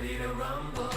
ready to rumble.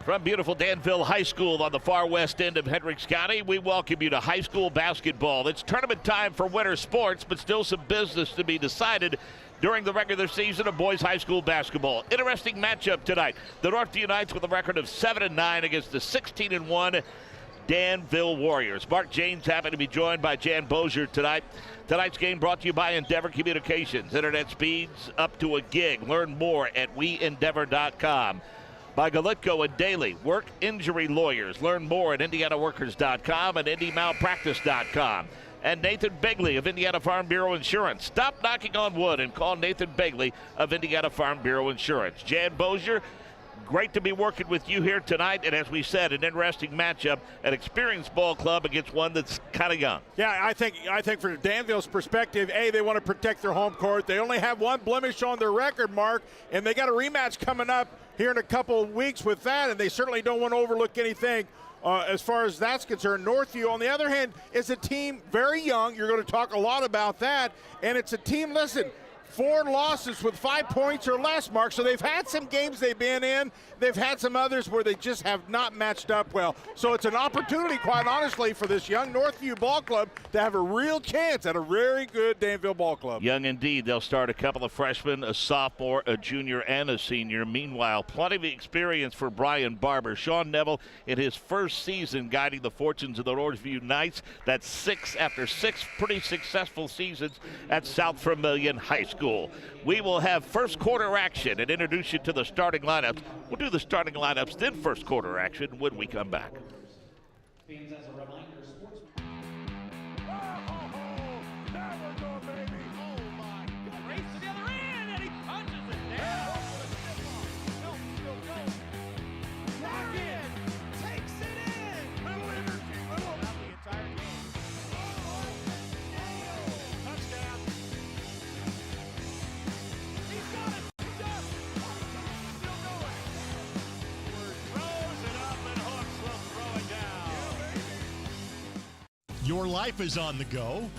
From beautiful Danville High School on the far west end of Hendricks County, we welcome you to high school basketball. It's tournament time for winter sports, but still some business to be decided during the regular season of boys high school basketball. Interesting matchup tonight. The Northview Knights with a record of 7-9 against the 16-1 Danville Warriors. Mark James happy to be joined by Jan Bozier tonight. Tonight's game brought to you by Endeavor Communications. Internet speeds up to a gig. Learn more at weendeavor.com. By Galitko and Daly, work injury lawyers. Learn more at indianaworkers.com and indymalpractice.com. And Nathan Begley of Indiana Farm Bureau Insurance. Stop knocking on wood and call Nathan Begley of Indiana Farm Bureau Insurance. Jan Bozier, great to be working with you here tonight. And as we said, an interesting matchup, an experienced ball club against one that's kind of young. Yeah, I think from Danville's perspective, they want to protect their home court. They only have one blemish on their record, Mark, and they got a rematch coming up here in a couple of weeks with that, and they certainly don't want to overlook anything as far as that's concerned. Northview, on the other hand, is a team very young. You're going to talk a lot about that, and it's a team, listen, 4 losses with 5 points or less, Mark. So they've had some games they've been in. They've had some others where they just have not matched up well. So it's an opportunity, quite honestly, for this young Northview ball club to have a real chance at a very good Danville ball club. Young indeed. They'll start a couple of freshmen, a sophomore, a junior, and a senior. Meanwhile, plenty of experience for Brian Barber. Sean Neville in his first season guiding the fortunes of the Northview Knights. That's 6 after 6 pretty successful seasons at South Vermillion High School. We will have first quarter action and introduce you to the starting lineups. We'll do the starting lineups, then first quarter action when we come back. Fans, as a reminder, sports. Never go, baby. Oh my God. Race to the other end, and he punches it down. Walk in, takes it in. Little energy, little. Not the entire game. Touchdown. He's got it. He does. Still going. Throws it up and Hooks will throw it down. Your life is on the go.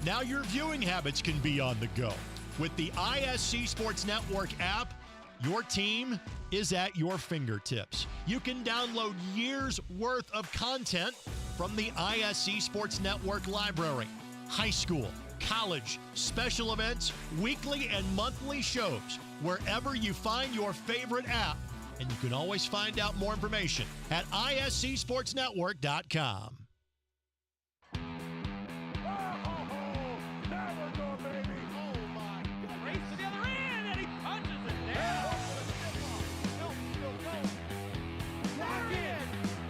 Now your viewing habits can be on the go. With the IHSAA Sports Network app, your team is at your fingertips. You can download years' worth of content from the IHSAA Sports Network library. High school, college, special events, weekly and monthly shows, wherever you find your favorite app. And you can always find out more information at IHSAASportsNetwork.com. Never go, baby. Oh my God. Race to the other end, and he punches it down. Still going. Walk in,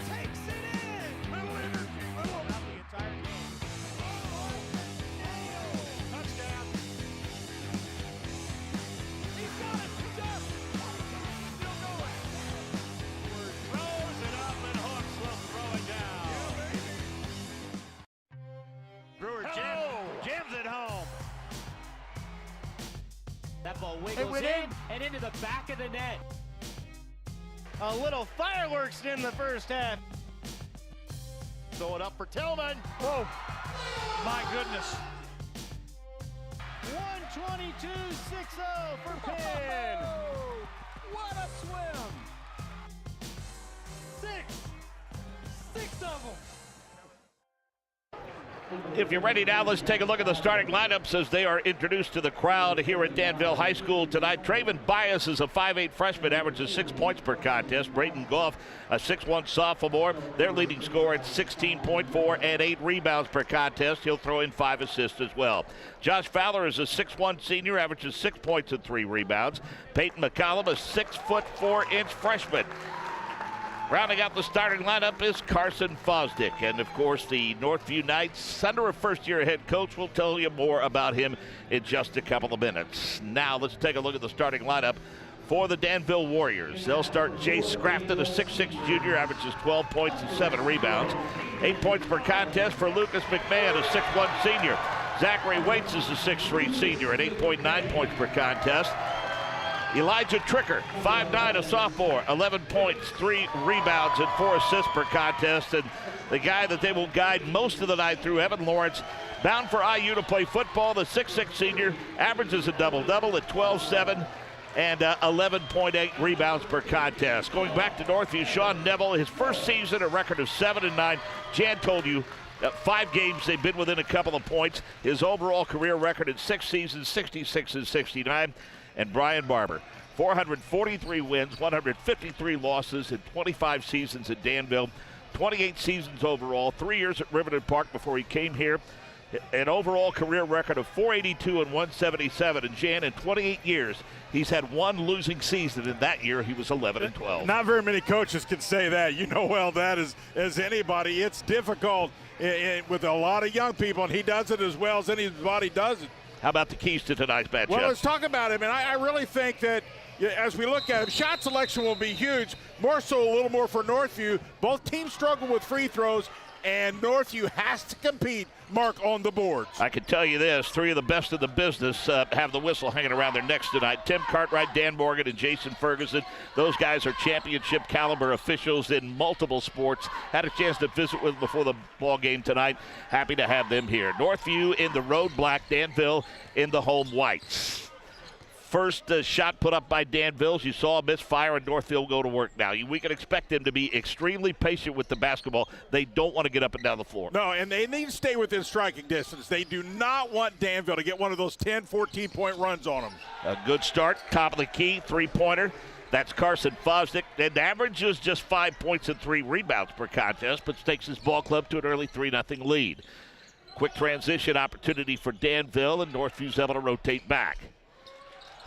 takes it in. Little energy, little. Not the entire game. Touchdown. He's got it. He does. Still going. Throws it up and Hooks will throw it down. Brewer jams it home. That ball wiggles in and into the back of the net. A little fireworks in the first half. Throw it up for Tillman. Oh, my goodness. 122.60 for Penn. What a swim. Six of them. If you're ready now, let's take a look at the starting lineups as they are introduced to the crowd here at Danville High School tonight. Traven Bias is a 5'8 freshman, averages 6 points per contest. Braden Goff, a 6'1 sophomore, their leading scorer at 16.4 and 8 rebounds per contest. He'll throw in 5 assists as well. Josh Fowler is a 6'1 senior, averages 6 points and 3 rebounds. Peyton McCollum, a 6'4" freshman. Rounding out the starting lineup is Carson Fosdick. And, of course, the Northview Knights, under a first-year head coach. We'll tell you more about him in just a couple of minutes. Now, let's take a look at the starting lineup for the Danville Warriors. They'll start Jay Scrafton, a 6'6 junior, averages 12 points and 7 rebounds. 8 points per contest for Lucas McMahon, a 6'1 senior. Zachary Waits is a 6'3 senior at 8.9 points per contest. Elijah Tricker, 5'9", a sophomore, 11 points, 3 rebounds, and 4 assists per contest. And the guy that they will guide most of the night through, Evan Lawrence, bound for IU to play football. The 6'6 senior averages a double-double at 12, 7, and 11.8 rebounds per contest. Going back to Northview, Sean Neville, his first season, a record of 7-9. Jan told you 5 games they've been within a couple of points. His overall career record in 6 seasons, 66-69. And Brian Barber, 443 wins, 153 losses in 25 seasons at Danville, 28 seasons overall, 3 years at Riverton Park before he came here. An overall career record of 482 and 177. And Jan, in 28 years, he's had 1 losing season. In that year, he was 11-12. Not very many coaches can say that. You know well that as anybody. It's difficult with a lot of young people, and he does it as well as anybody does it. How about the keys to tonight's matchup? Well, let's talk about him. And I really think that as we look at him, shot selection will be huge. More so a little more for Northview. Both teams struggle with free throws, and Northview has to compete, Mark, on the boards. I can tell you this, 3 of the best in the business have the whistle hanging around their necks tonight. Tim Cartwright, Dan Morgan, and Jason Ferguson. Those guys are championship caliber officials in multiple sports. Had a chance to visit with them before the ball game tonight. Happy to have them here. Northview in the road black, Danville in the home whites. First shot put up by Danville. You saw a misfire, and Northville go to work now. We can expect them to be extremely patient with the basketball. They don't want to get up and down the floor. No, and they need to stay within striking distance. They do not want Danville to get one of those 10, 14-point runs on them. A good start, top of the key, 3-pointer. That's Carson Fosdick. And averages just 5 points and 3 rebounds per contest, but takes his ball club to an early 3-0 lead. Quick transition opportunity for Danville, and Northview's able to rotate back.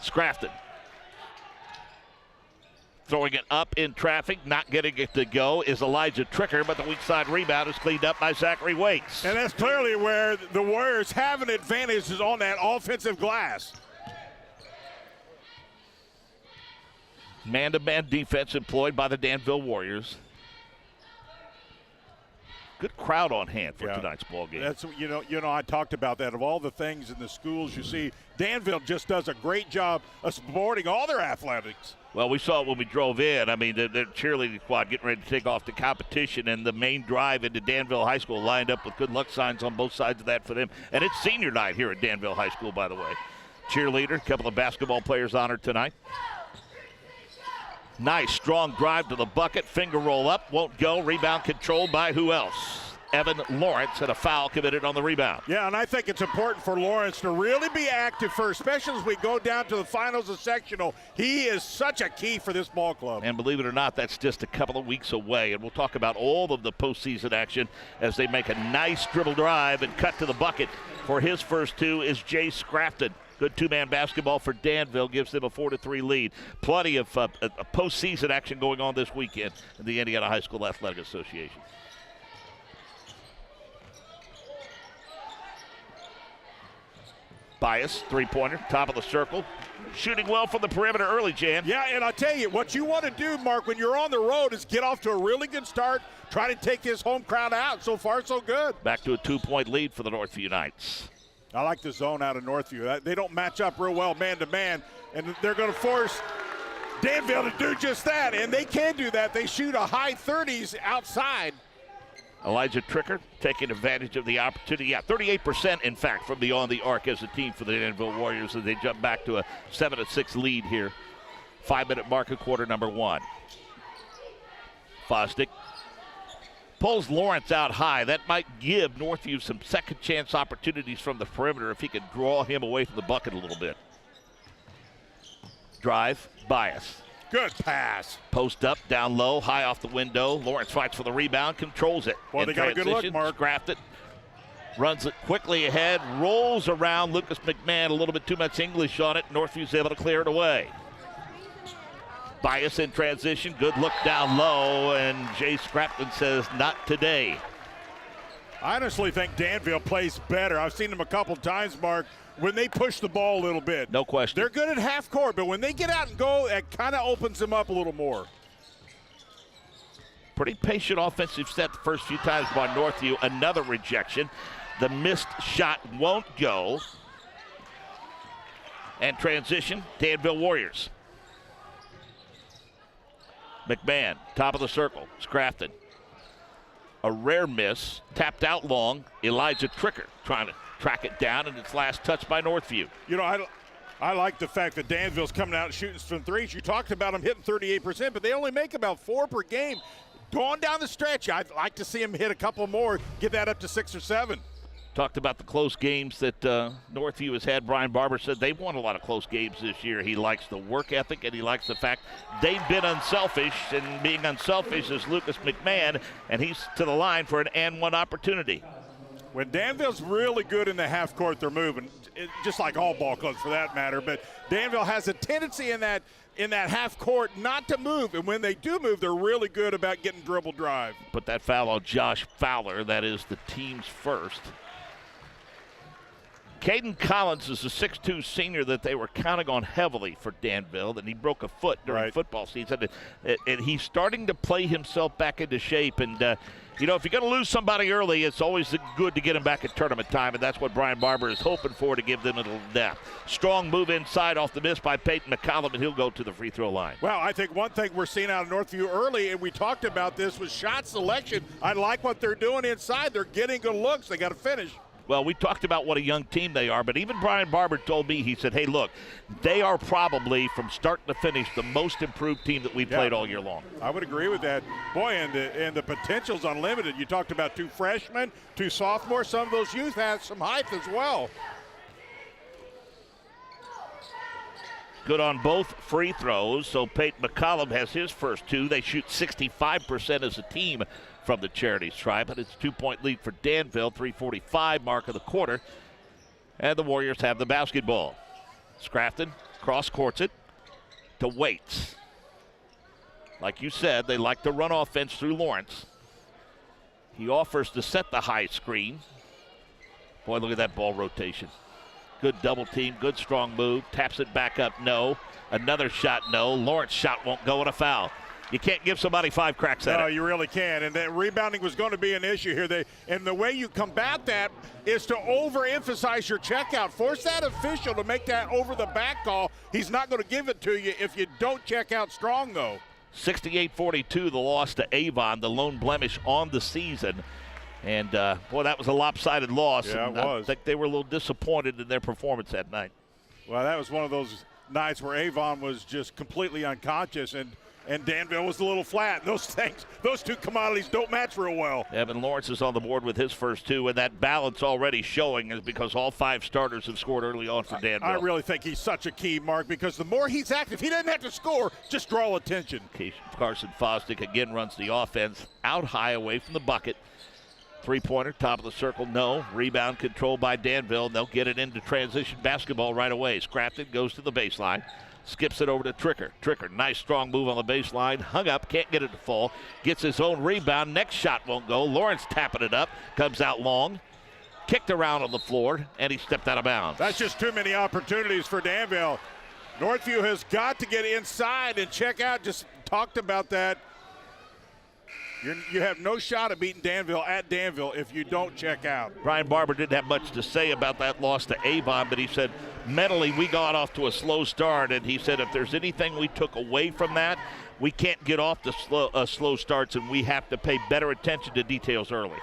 Scrafton throwing it up in traffic, not getting it to go is Elijah Tricker, but the weak side rebound is cleaned up by Zachary Wakes. And that's clearly where the Warriors have an advantage, is on that offensive glass. Man-to-man defense employed by the Danville Warriors. Good crowd on hand for tonight's ball game. That's you know I talked about that. Of all the things in the schools you see, Danville just does a great job of supporting all their athletics. Well, we saw it when we drove in. I mean, the cheerleading squad getting ready to take off the competition, and the main drive into Danville High School lined up with good luck signs on both sides of that for them. And it's senior night here at Danville High School, by the way. Cheerleader, a couple of basketball players honored tonight. Nice, strong drive to the bucket. Finger roll up, won't go. Rebound controlled by who else? Evan Lawrence, and a foul committed on the rebound. Yeah, and I think it's important for Lawrence to really be active first, especially as we go down to the finals of sectional. He is such a key for this ball club. And believe it or not, that's just a couple of weeks away. And we'll talk about all of the postseason action as they make a nice dribble drive and cut to the bucket. For his first 2 is Jay Scrafton. Good 2-man basketball for Danville, gives them a 4-3 lead. Plenty of postseason action going on this weekend in the Indiana High School Athletic Association. Bias, 3-pointer, top of the circle. Shooting well from the perimeter early, Jan. Yeah, and I'll tell you, what you want to do, Mark, when you're on the road is get off to a really good start, try to take this home crowd out. So far, so good. Back to a 2-point lead for the Northview Knights. I like the zone out of Northview. They don't match up real well man-to-man, and they're going to force Danville to do just that, and they can do that. They shoot a high 30s outside. Elijah Tricker taking advantage of the opportunity. Yeah, 38% in fact from beyond the arc as a team for the Danville Warriors as they jump back to a 7-6 lead here. 5-minute mark of quarter number 1. Fosdick pulls Lawrence out high. That might give Northview some second chance opportunities from the perimeter if he could draw him away from the bucket a little bit. Drive, Bias. Good pass. Post up, down low, high off the window. Lawrence fights for the rebound, controls it. Well, they got a good look, Mark. Scrapped it, runs it quickly ahead, rolls around Lucas McMahon. A little bit too much English on it. Northview's able to clear it away. Bias in transition, good look down low, and Jay Scrapton says, not today. I honestly think Danville plays better. I've seen them a couple times, Mark, when they push the ball a little bit. No question. They're good at half court, but when they get out and go, it kind of opens them up a little more. Pretty patient offensive set the first few times by Northview. Another rejection. The missed shot won't go. And transition, Danville Warriors. McMahon, top of the circle, Scrafton. A rare miss, tapped out long. Elijah Tricker trying to track it down, and it's last touched by Northview. You know, I like the fact that Danville's coming out and shooting some threes. You talked about them hitting 38%, but they only make about 4 per game. Going down the stretch, I'd like to see him hit a couple more, get that up to 6 or 7. Talked about the close games that Northview has had. Brian Barber said they've won a lot of close games this year. He likes the work ethic, and he likes the fact they've been unselfish, and being unselfish is Lucas McMahon, and he's to the line for an and one opportunity. When Danville's really good in the half court, they're moving, just like all ball clubs for that matter. But Danville has a tendency in that half court not to move, and when they do move, they're really good about getting dribble drive. Put that foul on Josh Fowler. That is the team's first. Caden Collins is a 6'2 senior that they were counting on heavily for Danville, and he broke a foot during football season. And he's starting to play himself back into shape. And, if you're going to lose somebody early, it's always good to get him back at tournament time, and that's what Brian Barber is hoping for, to give them a little depth. Strong move inside off the miss by Peyton McCollum, and he'll go to the free throw line. Well, I think one thing we're seeing out of Northview early, and we talked about this, was shot selection. I like what they're doing inside. They're getting good looks. They got to finish. Well, we talked about what a young team they are, but even Brian Barber told me, he said, hey, look, they are probably, from start to finish, the most improved team that we've played all year long. I would agree with that. Boy, and the potential's unlimited. You talked about 2 freshmen, 2 sophomores. Some of those youth have some height as well. Good on both free throws, so Peyton McCollum has his first 2. They shoot 65% as a team from the Charities Tribe, but it's a 2-point lead for Danville, 3:45 mark of the quarter. And the Warriors have the basketball. Scrafton cross-courts it to Waits. Like you said, they like to run offense through Lawrence. He offers to set the high screen. Boy, look at that ball rotation. Good double team, good strong move. Taps it back up, no. Another shot, no. Lawrence shot won't go, and a foul. You can't give somebody 5 cracks at it. No, you really can't. And that rebounding was going to be an issue here. And the way you combat that is to overemphasize your checkout. Force that official to make that over the back call. He's not going to give it to you if you don't check out strong, though. 68-42, the loss to Avon, the lone blemish on the season. And, boy, that was a lopsided loss. Yeah, and it was. I think they were a little disappointed in their performance that night. Well, that was one of those nights where Avon was just completely unconscious, and Danville was a little flat. Those 2 commodities don't match real well. Evan Lawrence is on the board with his first 2, and that balance already showing is because all 5 starters have scored early on for Danville. I really think he's such a key, Mark, because the more he's active, he doesn't have to score, just draw attention. Carson Fosdick again runs the offense out high away from the bucket. 3-pointer, top of the circle, no. Rebound controlled by Danville. They'll get it into transition basketball right away. Scrafton goes to the baseline. Skips it over to Tricker. Tricker, nice strong move on the baseline. Hung up, can't get it to fall. Gets his own rebound. Next shot won't go. Lawrence tapping it up. Comes out long. Kicked around on the floor, and he stepped out of bounds. That's just too many opportunities for Danville. Northview has got to get inside and check out. Just talked about that. You have no shot at beating Danville at Danville if you don't check out. Brian Barber didn't have much to say about that loss to Avon, but he said mentally we got off to a slow start, and he said if there's anything we took away from that, we can't get off to slow starts, and we have to pay better attention to details early.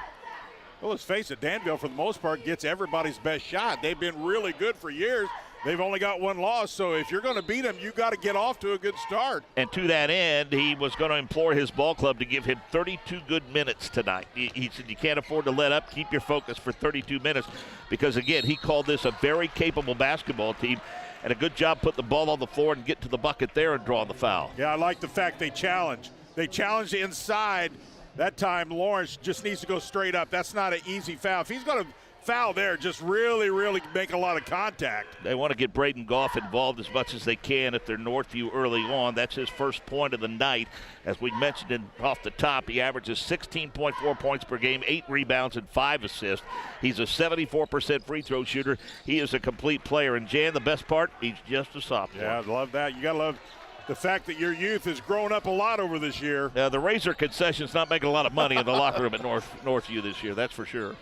Well, let's face it, Danville, for the most part, gets everybody's best shot. They've been really good for years. They've only got 1 loss, so if you're going to beat them, you got to get off to a good start. And to that end, he was going to implore his ball club to give him 32 good minutes tonight. He said you can't afford to let up. Keep your focus for 32 minutes because, again, he called this a very capable basketball team and a good job putting the ball on the floor and get to the bucket there and drawing the foul. Yeah, I like the fact they challenge. They challenge inside. That time, Lawrence just needs to go straight up. That's not an easy foul. If he's going to foul there, just really make a lot of contact. They want to get Braden Goff involved as much as they can if they're Northview early on. That's his first point of the night. As we mentioned off the top, he averages 16.4 points per game, 8 rebounds, and 5 assists. He's a 74% free throw shooter. He is a complete player. And Jan, the best part, he's just a sophomore. Yeah, I love that. You got to love the fact that your youth has grown up a lot over this year. The Razor concession's not making a lot of money in the locker room at Northview this year, that's for sure.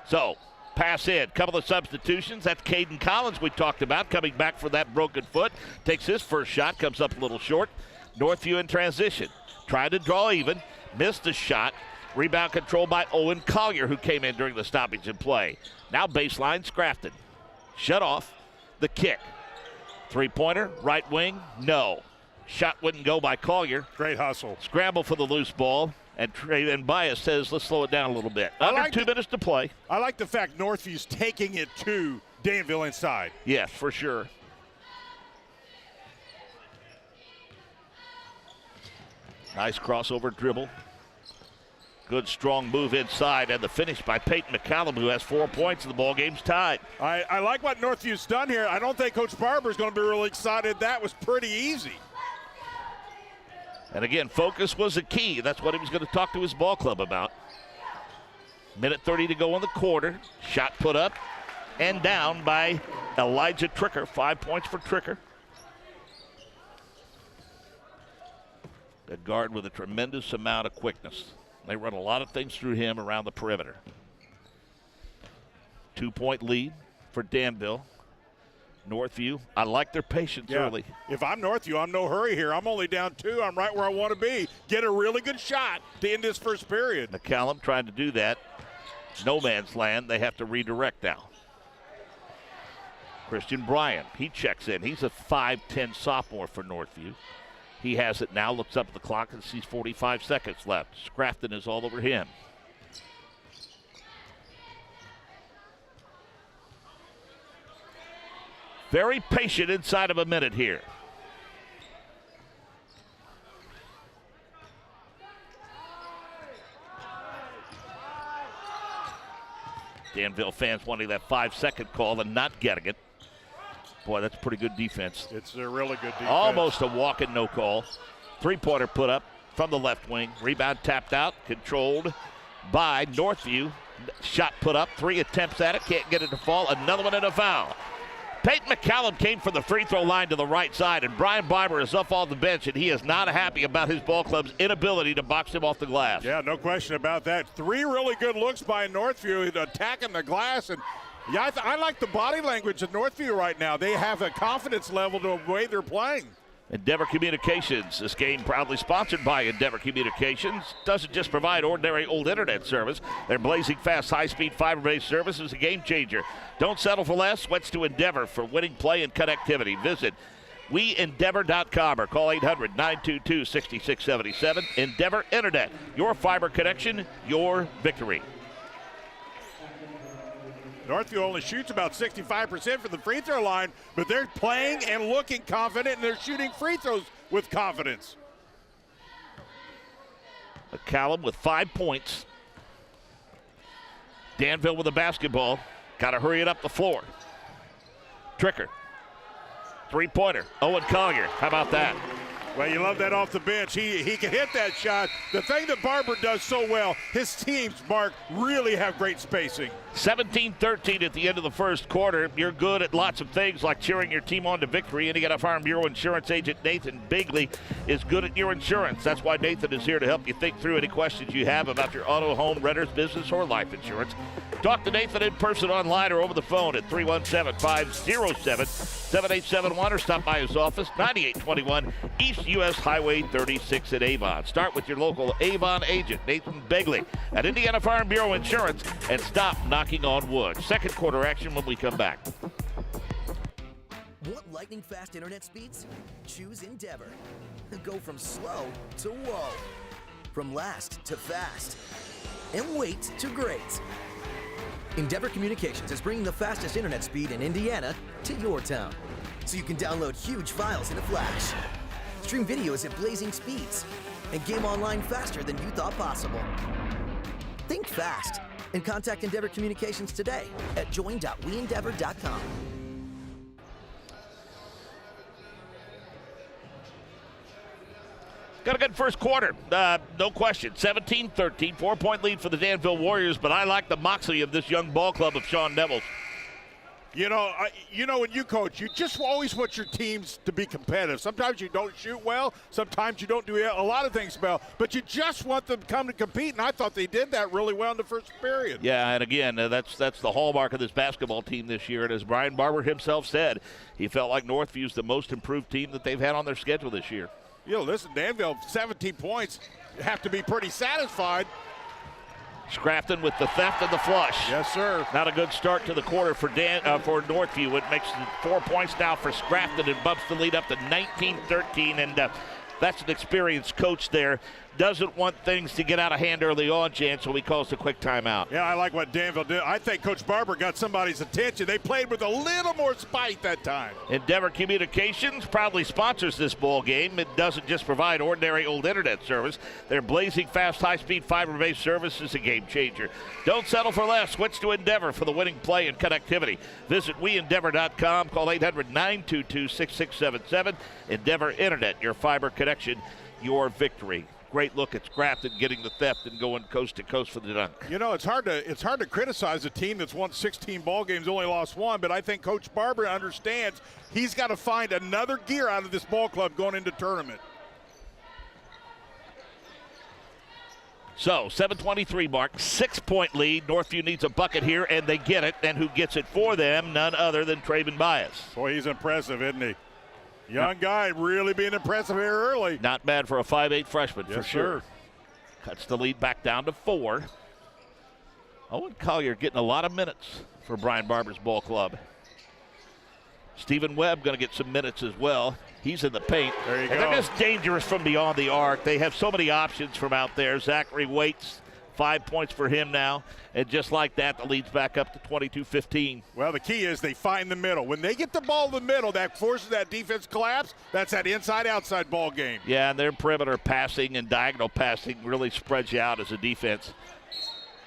So, pass in. Couple of substitutions. That's Caden Collins we talked about coming back for that broken foot. Takes his first shot, comes up a little short. Northview in transition. Tried to draw even. Missed the shot. Rebound controlled by Owen Collier, who came in during the stoppage in play. Now baseline, Scrafton. shut off. The kick. Three-pointer, right wing, no. Shot wouldn't go by Collier. Great hustle. Scramble for the loose ball. And Bias says, let's slow it down a little bit. Under 2 minutes to play. I like the fact Northview's taking it to Danville inside. Yes, for sure. Nice crossover dribble. Good strong move inside, and the finish by Peyton McCallum, who has 4 points, and the ball game's tied. I like what Northview's done here. I don't think Coach Barber's going to be really excited. That was pretty easy. And again, focus was the key. That's what he was going to talk to his ball club about. Minute 30 to go in the quarter. Shot put up and down by Elijah Tricker. 5 points for Tricker. A guard with a tremendous amount of quickness. They run a lot of things through him around the perimeter. 2-point lead for Danville. Northview, I like their patience early. If I'm Northview, I'm no hurry here. I'm only down 2. I'm right where I want to be. Get a really good shot to end this first period. McCallum trying to do that. No man's land. They have to redirect now. Christian Bryant, he checks in. He's a 5'10 sophomore for Northview. He has it now, looks up at the clock and sees 45 seconds left. Scrafton is all over him. Very patient inside of a minute here. Danville fans wanting that 5-second call and not getting it. Boy, that's pretty good defense. It's a really good defense. Almost a walk and no call. Three-pointer put up from the left wing. Rebound tapped out, controlled by Northview. Shot put up, 3 attempts at it, can't get it to fall. Another one and a foul. Peyton McCallum came from the free throw line to the right side, and Brian Barber is up on the bench, and he is not happy about his ball club's inability to box him off the glass. Yeah, no question about that. 3 really good looks by Northview attacking the glass, and yeah, I like the body language of Northview right now. They have a confidence level to the way they're playing. Endeavor Communications. This game proudly sponsored by Endeavor Communications. Doesn't just provide ordinary old internet service. Their blazing fast, high-speed, fiber-based service is a game changer. Don't settle for less. Switch to Endeavor for winning play and connectivity. Visit WeEndeavor.com or call 800-922-6677. Endeavor Internet. Your fiber connection, your victory. Northview only shoots about 65% from the free throw line, but they're playing and looking confident, and they're shooting free throws with confidence. McCallum with 5 points. Danville with the basketball. Got to hurry it up the floor. Tricker. Three-pointer. Owen Collier. How about that? Well, you love that off the bench. He can hit that shot. The thing that Barber does so well, his teams, Mark, really have great spacing. 17-13 at the end of the first quarter. You're good at lots of things like cheering your team on to victory. Indiana Farm Bureau Insurance Agent Nathan Bigley is good at your insurance. That's why Nathan is here to help you think through any questions you have about your auto, home, renter's, business, or life insurance. Talk to Nathan in person, online, or over the phone at 317-507-7871 or stop by his office, 9821 East U.S. Highway 36 at Avon. Start with your local Avon agent, Nathan Bigley, at Indiana Farm Bureau Insurance, and stop knocking on wood. Second quarter action when we come back. Want lightning fast internet speeds? Choose Endeavor. Go from slow to whoa. From last to fast. And wait to great. Endeavor Communications is bringing the fastest internet speed in Indiana to your town. So you can download huge files in a flash. Stream videos at blazing speeds. And game online faster than you thought possible. Think fast. And contact Endeavor Communications today at join.weendeavor.com. Got a good first quarter, no question. 17-13, 4-point lead for the Danville Warriors, but I like the moxie of this young ball club of Sean Neville's. You know, when you coach, you just always want your teams to be competitive. Sometimes you don't shoot well. Sometimes you don't do a lot of things well. But you just want them to come to compete, and I thought they did that really well in the first period. Yeah, and again, that's the hallmark of this basketball team this year. And as Brian Barber himself said, he felt like Northview's the most improved team that they've had on their schedule this year. You know, listen, Danville, 17 points. You have to be pretty satisfied. Scrafton with the theft and the flush. Yes, sir. Not a good start to the quarter for Northview. It makes 4 points now for Scrafton and bumps the lead up to 19-13. And that's an experienced coach there. Doesn't want things to get out of hand early on, Jan, so he calls a quick timeout. Yeah, I like what Danville did. I think Coach Barber got somebody's attention. They played with a little more spite that time. Endeavor Communications proudly sponsors this ball game. It doesn't just provide ordinary old internet service. Their blazing fast, high-speed, fiber-based service is a game changer. Don't settle for less. Switch to Endeavor for the winning play and connectivity. Visit WeEndeavor.com. Call 800-922-6677. Endeavor Internet, your fiber connection, your victory. Great look at Scrafton getting the theft and going coast to coast for the dunk. You know, it's hard to criticize a team that's won 16 ball games, only lost one, but I think Coach Barber understands he's got to find another gear out of this ball club going into tournament. So, 7:23 mark, 6-point lead. Northview needs a bucket here, and they get it. And who gets it for them? None other than Traven Bias. Boy, he's impressive, isn't he? Young guy, really being impressive here early. Not bad for a 5'8 freshman, yes, for sure. Sir. Cuts the lead back down to 4. Owen Collier getting a lot of minutes for Brian Barber's ball club. Stephen Webb going to get some minutes as well. He's in the paint. There you go. And they're just dangerous from beyond the arc. They have so many options from out there. Zachary Waits, 5 points for him now. And just like that, the lead's back up to 22-15. Well, the key is they find the middle. When they get the ball in the middle, that forces that defense collapse. That's that inside-outside ball game. Yeah, and their perimeter passing and diagonal passing really spreads you out as a defense.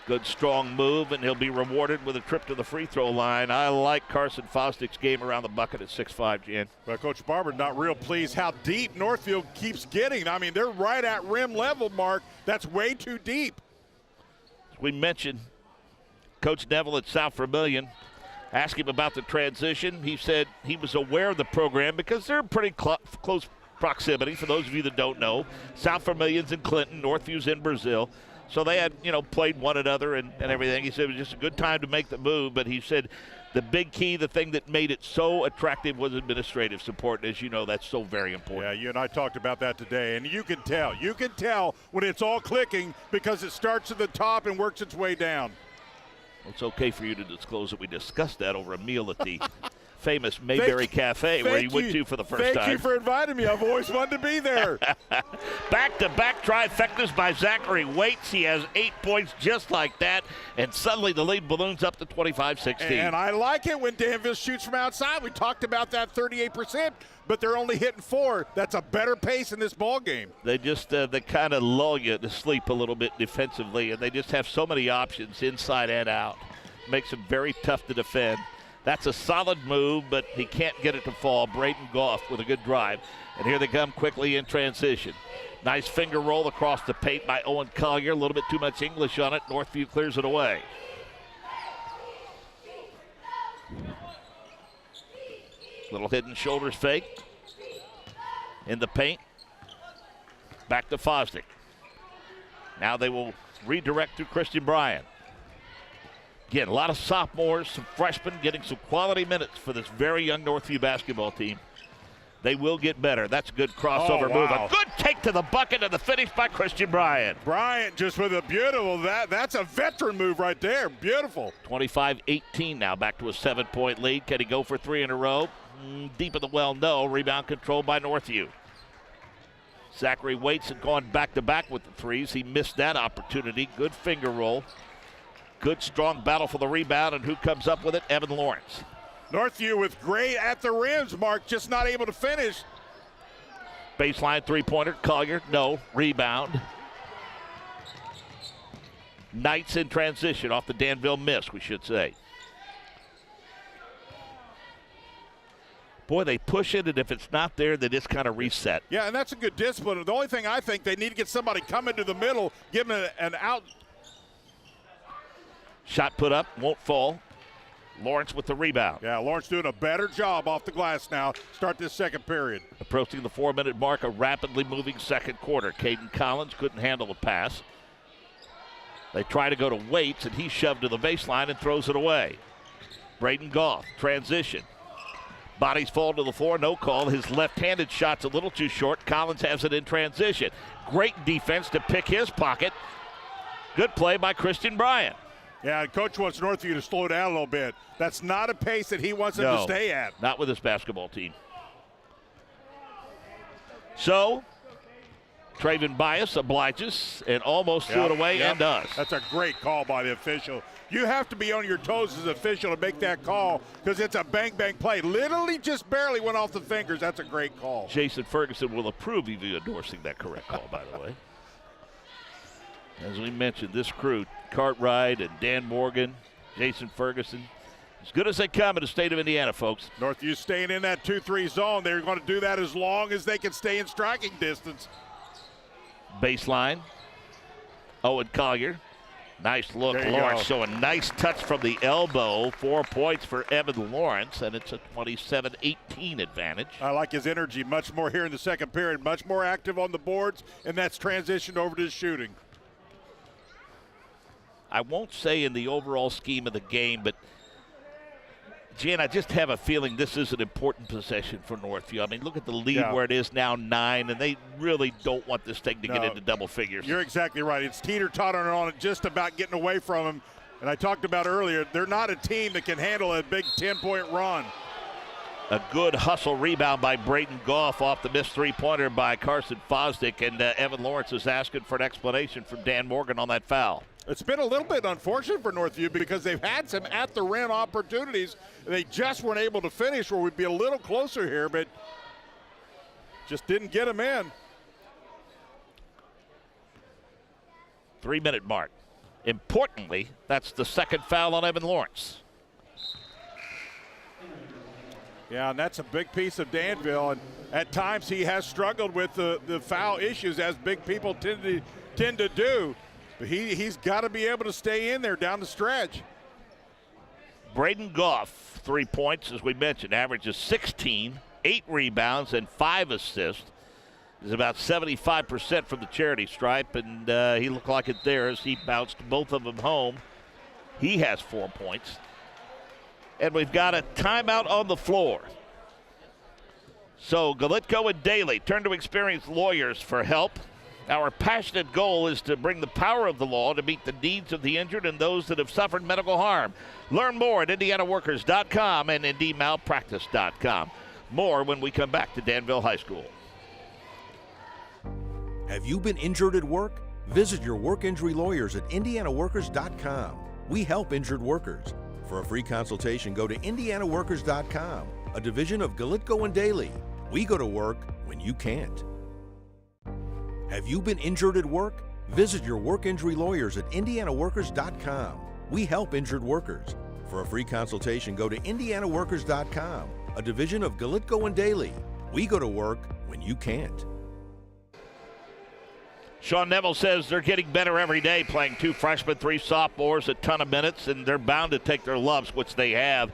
Good, strong move, and he'll be rewarded with a trip to the free throw line. I like Carson Fosdick's game around the bucket at 6'5", Jan. Well, Coach Barber not real pleased how deep Northfield keeps getting. I mean, they're right at rim level, Mark. That's way too deep. As we mentioned, Coach Neville at South Vermilion, asked him about the transition. He said he was aware of the program because they're in pretty close proximity, for those of you that don't know. South Vermilion's in Clinton, Northview's in Brazil. So they had, played one another and everything. He said it was just a good time to make the move, but he said the big key, the thing that made it so attractive was administrative support. And as you know, that's so very important. Yeah, you and I talked about that today, and you can tell when it's all clicking because it starts at the top and works its way down. Well, it's okay for you to disclose that we discussed that over a meal at the famous Mayberry Cafe where you went to for the first time. Thank you for inviting me. I've always wanted to be there. Back-to-back trifectas by Zachary Waits. He has 8 points just like that, and suddenly the lead balloons up to 25-16. And I like it when Danville shoots from outside. We talked about that 38%, but they're only hitting 4. That's a better pace in this ball game. They just they kind of lull you to sleep a little bit defensively, and they just have so many options inside and out. Makes them very tough to defend. That's a solid move, but he can't get it to fall. Braden Goff with a good drive. And here they come quickly in transition. Nice finger roll across the paint by Owen Collier. A little bit too much English on it. Northview clears it away. Little hidden shoulders fake. In the paint. Back to Fosdick. Now they will redirect to Christian Bryant. Again, a lot of sophomores, some freshmen getting some quality minutes for this very young Northview basketball team. They will get better. That's a good crossover move. A good take to the bucket and the finish by Christian Bryant. Bryant just with a beautiful, that's a veteran move right there. Beautiful. 25-18 now, back to a 7-point lead. Can he go for 3 in a row? Deep in the well, no. Rebound controlled by Northview. Zachary Waits had gone back-to-back with the threes. He missed that opportunity. Good finger roll. Good, strong battle for the rebound, and who comes up with it? Evan Lawrence. Northview with great at the rims, Mark, just not able to finish. Baseline three-pointer, Collier, no. Rebound. Knights in transition off the Danville miss, we should say. Boy, they push it, and if it's not there, they just kind of reset. Yeah, and that's a good discipline. The only thing I think they need to get somebody coming to the middle, give them an out. Shot put up, won't fall. Lawrence with the rebound. Yeah, Lawrence doing a better job off the glass now. Start this second period. Approaching the 4-minute mark, a rapidly moving second quarter. Caden Collins couldn't handle the pass. They try to go to Waits, and he's shoved to the baseline and throws it away. Braden Goff, transition. Bodies fall to the floor, no call. His left-handed shot's a little too short. Collins has it in transition. Great defense to pick his pocket. Good play by Christian Bryant. Yeah, and Coach wants Northview to slow down a little bit. That's not a pace that he wants them to stay at. Not with this basketball team. So, Traven Bias obliges and almost threw it away and does. That's a great call by the official. You have to be on your toes as an official to make that call because it's a bang-bang play. Literally just barely went off the fingers. That's a great call. Jason Ferguson will approve of you endorsing that correct call, by the way. As we mentioned, this crew, Cartwright and Dan Morgan, Jason Ferguson, as good as they come in the state of Indiana, folks. Northview staying in that 2-3 zone. They're going to do that as long as they can stay in striking distance. Baseline. Owen Collier. Nice look. Lawrence showing a nice touch from the elbow. 4 points for Evan Lawrence, and it's a 27-18 advantage. I like his energy much more here in the second period. Much more active on the boards, and that's transitioned over to his shooting. I won't say in the overall scheme of the game, but Jan, I just have a feeling this is an important possession for Northview. I mean, look at the lead where it is now 9, and they really don't want this thing to get into double figures. You're exactly right. It's teeter-tottering on it, just about getting away from him. And I talked about earlier, they're not a team that can handle a big 10-point run. A good hustle rebound by Braden Goff off the missed three-pointer by Carson Fosdick, and Evan Lawrence is asking for an explanation from Dan Morgan on that foul. It's been a little bit unfortunate for Northview because they've had some at-the-rim opportunities. They just weren't able to finish where we'd be a little closer here, but just didn't get them in. 3-minute mark. Importantly, that's the second foul on Evan Lawrence. Yeah, and that's a big piece of Danville, and at times he has struggled with the foul issues, as big people tend to do. But he's got to be able to stay in there down the stretch. Braden Goff, 3 points, as we mentioned, averages 16, 8 rebounds, and 5 assists. Is about 75% from the charity stripe, and he looked like it there as he bounced both of them home. He has 4 points. And we've got a timeout on the floor. So Galitko and Daly turn to experienced lawyers for help. Our passionate goal is to bring the power of the law to meet the needs of the injured and those that have suffered medical harm. Learn more at IndianaWorkers.com and IndyMalpractice.com. More when we come back to Danville High School. Have you been injured at work? Visit your work injury lawyers at IndianaWorkers.com. We help injured workers. For a free consultation, go to IndianaWorkers.com, a division of Galitko and Daly. We go to work when you can't. Have you been injured at work? Visit your work injury lawyers at IndianaWorkers.com. We help injured workers. For a free consultation, go to IndianaWorkers.com, a division of Galitko and Daly. We go to work when you can't. Sean Neville says they're getting better every day, playing 2 freshmen, 3 sophomores, a ton of minutes, and they're bound to take their lumps, which they have.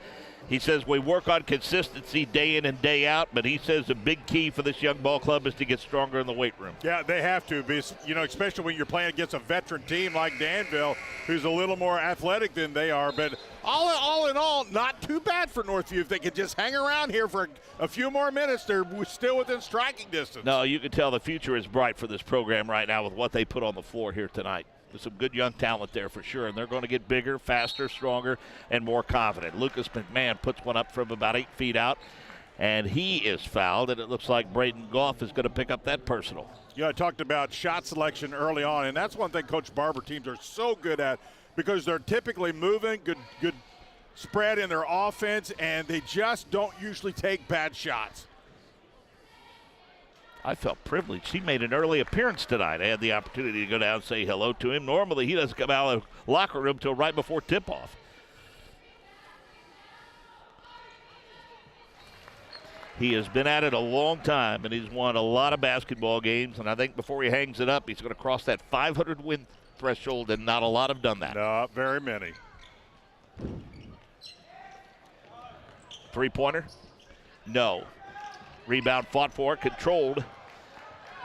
He says we work on consistency day in and day out, but he says the big key for this young ball club is to get stronger in the weight room. Yeah, they have to, because, especially when you're playing against a veteran team like Danville, who's a little more athletic than they are. But all in all, not too bad for Northview. If they could just hang around here for a few more minutes, they're still within striking distance. No, you can tell the future is bright for this program right now with what they put on the floor here tonight. There's some good young talent there for sure, and they're going to get bigger, faster, stronger, and more confident. Lucas McMahon puts one up from about 8 feet out, and he is fouled, and it looks like Braden Goff is going to pick up that personal. I talked about shot selection early on, and that's one thing Coach Barber teams are so good at, because they're typically moving, good spread in their offense, and they just don't usually take bad shots. I felt privileged. He made an early appearance tonight. I had the opportunity to go down and say hello to him. Normally, he doesn't come out of the locker room until right before tip-off. He has been at it a long time, and he's won a lot of basketball games, and I think before he hangs it up, he's going to cross that 500-win threshold, and not a lot have done that. Not very many. Three-pointer? No. Rebound fought for, controlled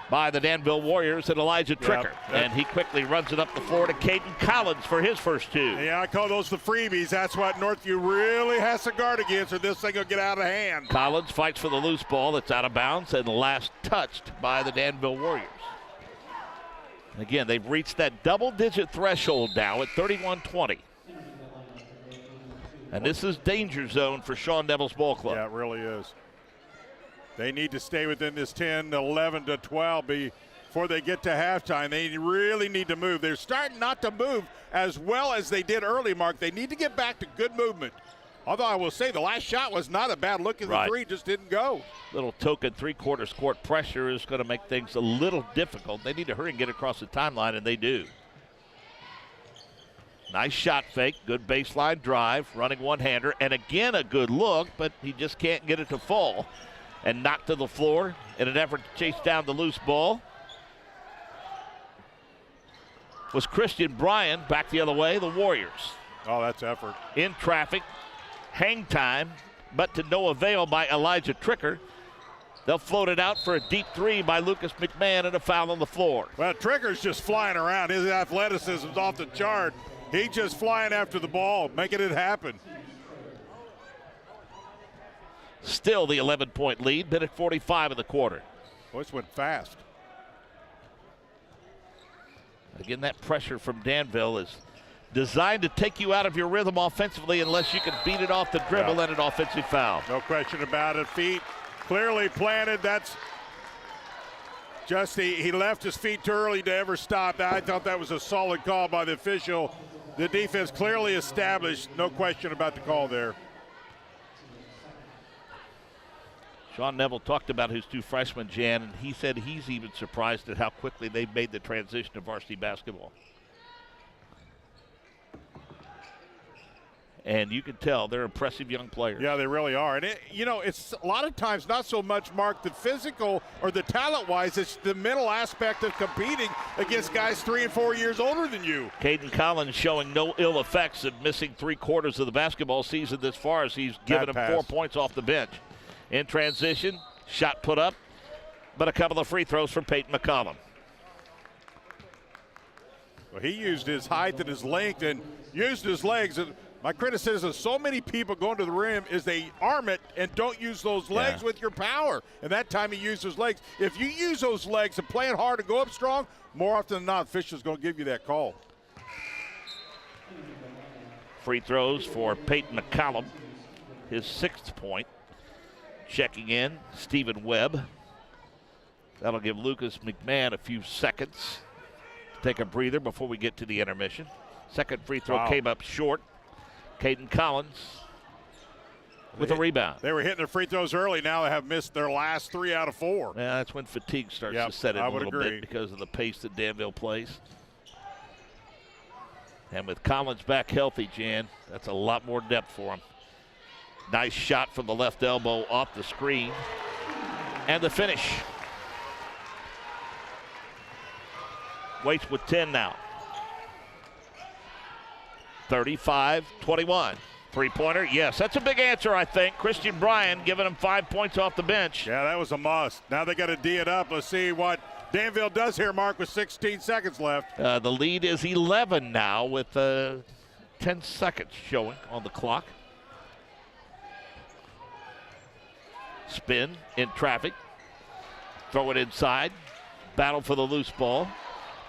by the Danville Warriors and Elijah Tricker. And he quickly runs it up the floor to Caden Collins for his first 2. Yeah, I call those the freebies. That's what Northview really has to guard against, or this thing will get out of hand. Collins fights for the loose ball that's out of bounds and last touched by the Danville Warriors. Again, they've reached that double-digit threshold now at 31-20. And this is danger zone for Sean Neville's ball club. Yeah, it really is. They need to stay within this 10, 11 to 12 before they get to halftime. They really need to move. They're starting not to move as well as they did early, Mark. They need to get back to good movement. Although I will say the last shot was not a bad look at the three, just didn't go. Little token three-quarters court pressure is going to make things a little difficult. They need to hurry and get across the timeline, and they do. Nice shot fake, good baseline drive, running one-hander, and again a good look, but he just can't get it to fall. And knocked to the floor in an effort to chase down the loose ball was Christian Bryan. Back the other way, the Warriors. Oh, that's effort. In traffic, hang time, but to no avail by Elijah Tricker. They'll float it out for a deep three by Lucas McMahon and a foul on the floor. Well, Tricker's just flying around. His athleticism's off the chart. He's just flying after the ball, making it happen. Still the 11-point lead, been at 45 in the quarter. Boy, this went fast. Again, that pressure from Danville is designed to take you out of your rhythm offensively unless you can beat it off the dribble and an offensive foul. No question about it. Feet clearly planted. That's just he left his feet too early to ever stop. I thought that was a solid call by the official. The defense clearly established. No question about the call there. Sean Neville talked about his two freshmen, Jan, and he said he's even surprised at how quickly they've made the transition to varsity basketball. And you can tell they're impressive young players. Yeah, they really are. And, it's a lot of times not so much, Mark, the physical or the talent-wise. It's the mental aspect of competing against guys 3 and 4 years older than you. Caden Collins showing no ill effects of missing 3/4 of the basketball season this far as he's given him 4 points off the bench. In transition, shot put up, but a couple of free throws from Peyton McCollum. Well, he used his height and his length and used his legs. And my criticism of so many people going to the rim is they arm it and don't use those legs with your power. And that time he used his legs. If you use those legs and playing hard and go up strong, more often than not, official's going to give you that call. Free throws for Peyton McCollum, his 6th point. Checking in, Stephen Webb. That'll give Lucas McMahon a few seconds to take a breather before we get to the intermission. Second free throw came up short. Caden Collins with a rebound. They were hitting their free throws early. Now they have missed their last 3 out of 4. Yeah, that's when fatigue starts to set in a little agree. bit because of the pace that Danville plays. And with Collins back healthy, Jan, that's a lot more depth for him. Nice shot from the left elbow off the screen. And the finish. Waits with 10 now. 35-21. Three-pointer, yes. That's a big answer, I think. Christian Bryan giving him 5 points off the bench. Yeah, that was a must. Now they got to D it up. Let's see what Danville does here, Mark, with 16 seconds left. The lead is 11 now with 10 seconds showing on the clock. Spin in traffic. Throw it inside. Battle for the loose ball.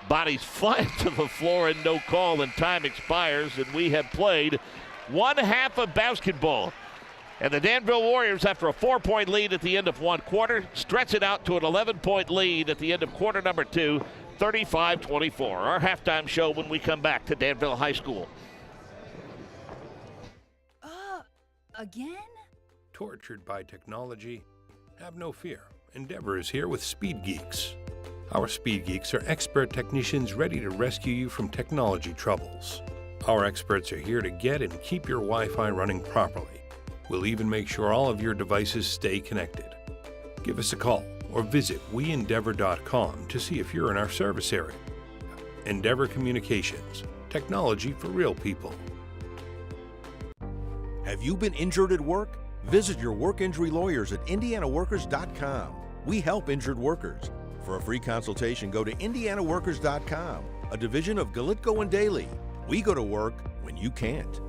Bodies flying to the floor and no call, and time expires, and we have played 1/2 of basketball. And the Danville Warriors, after a 4-point lead at the end of 1 quarter, stretch it out to an 11-point lead at the end of quarter number 2, 35-24. Our halftime show when we come back to Danville High School. Again? Tortured by technology? Have no fear. Endeavor is here with Speed Geeks. Our Speed Geeks are expert technicians ready to rescue you from technology troubles. Our experts are here to get and keep your Wi-Fi running properly. We'll even make sure all of your devices stay connected. Give us a call or visit weendeavor.com to see if you're in our service area. Endeavor Communications. Technology for real people. Have you been injured at work? Visit your work injury lawyers at indianaworkers.com. We help injured workers. For a free consultation, go to indianaworkers.com, a division of Galitko and Daly. We go to work when you can't.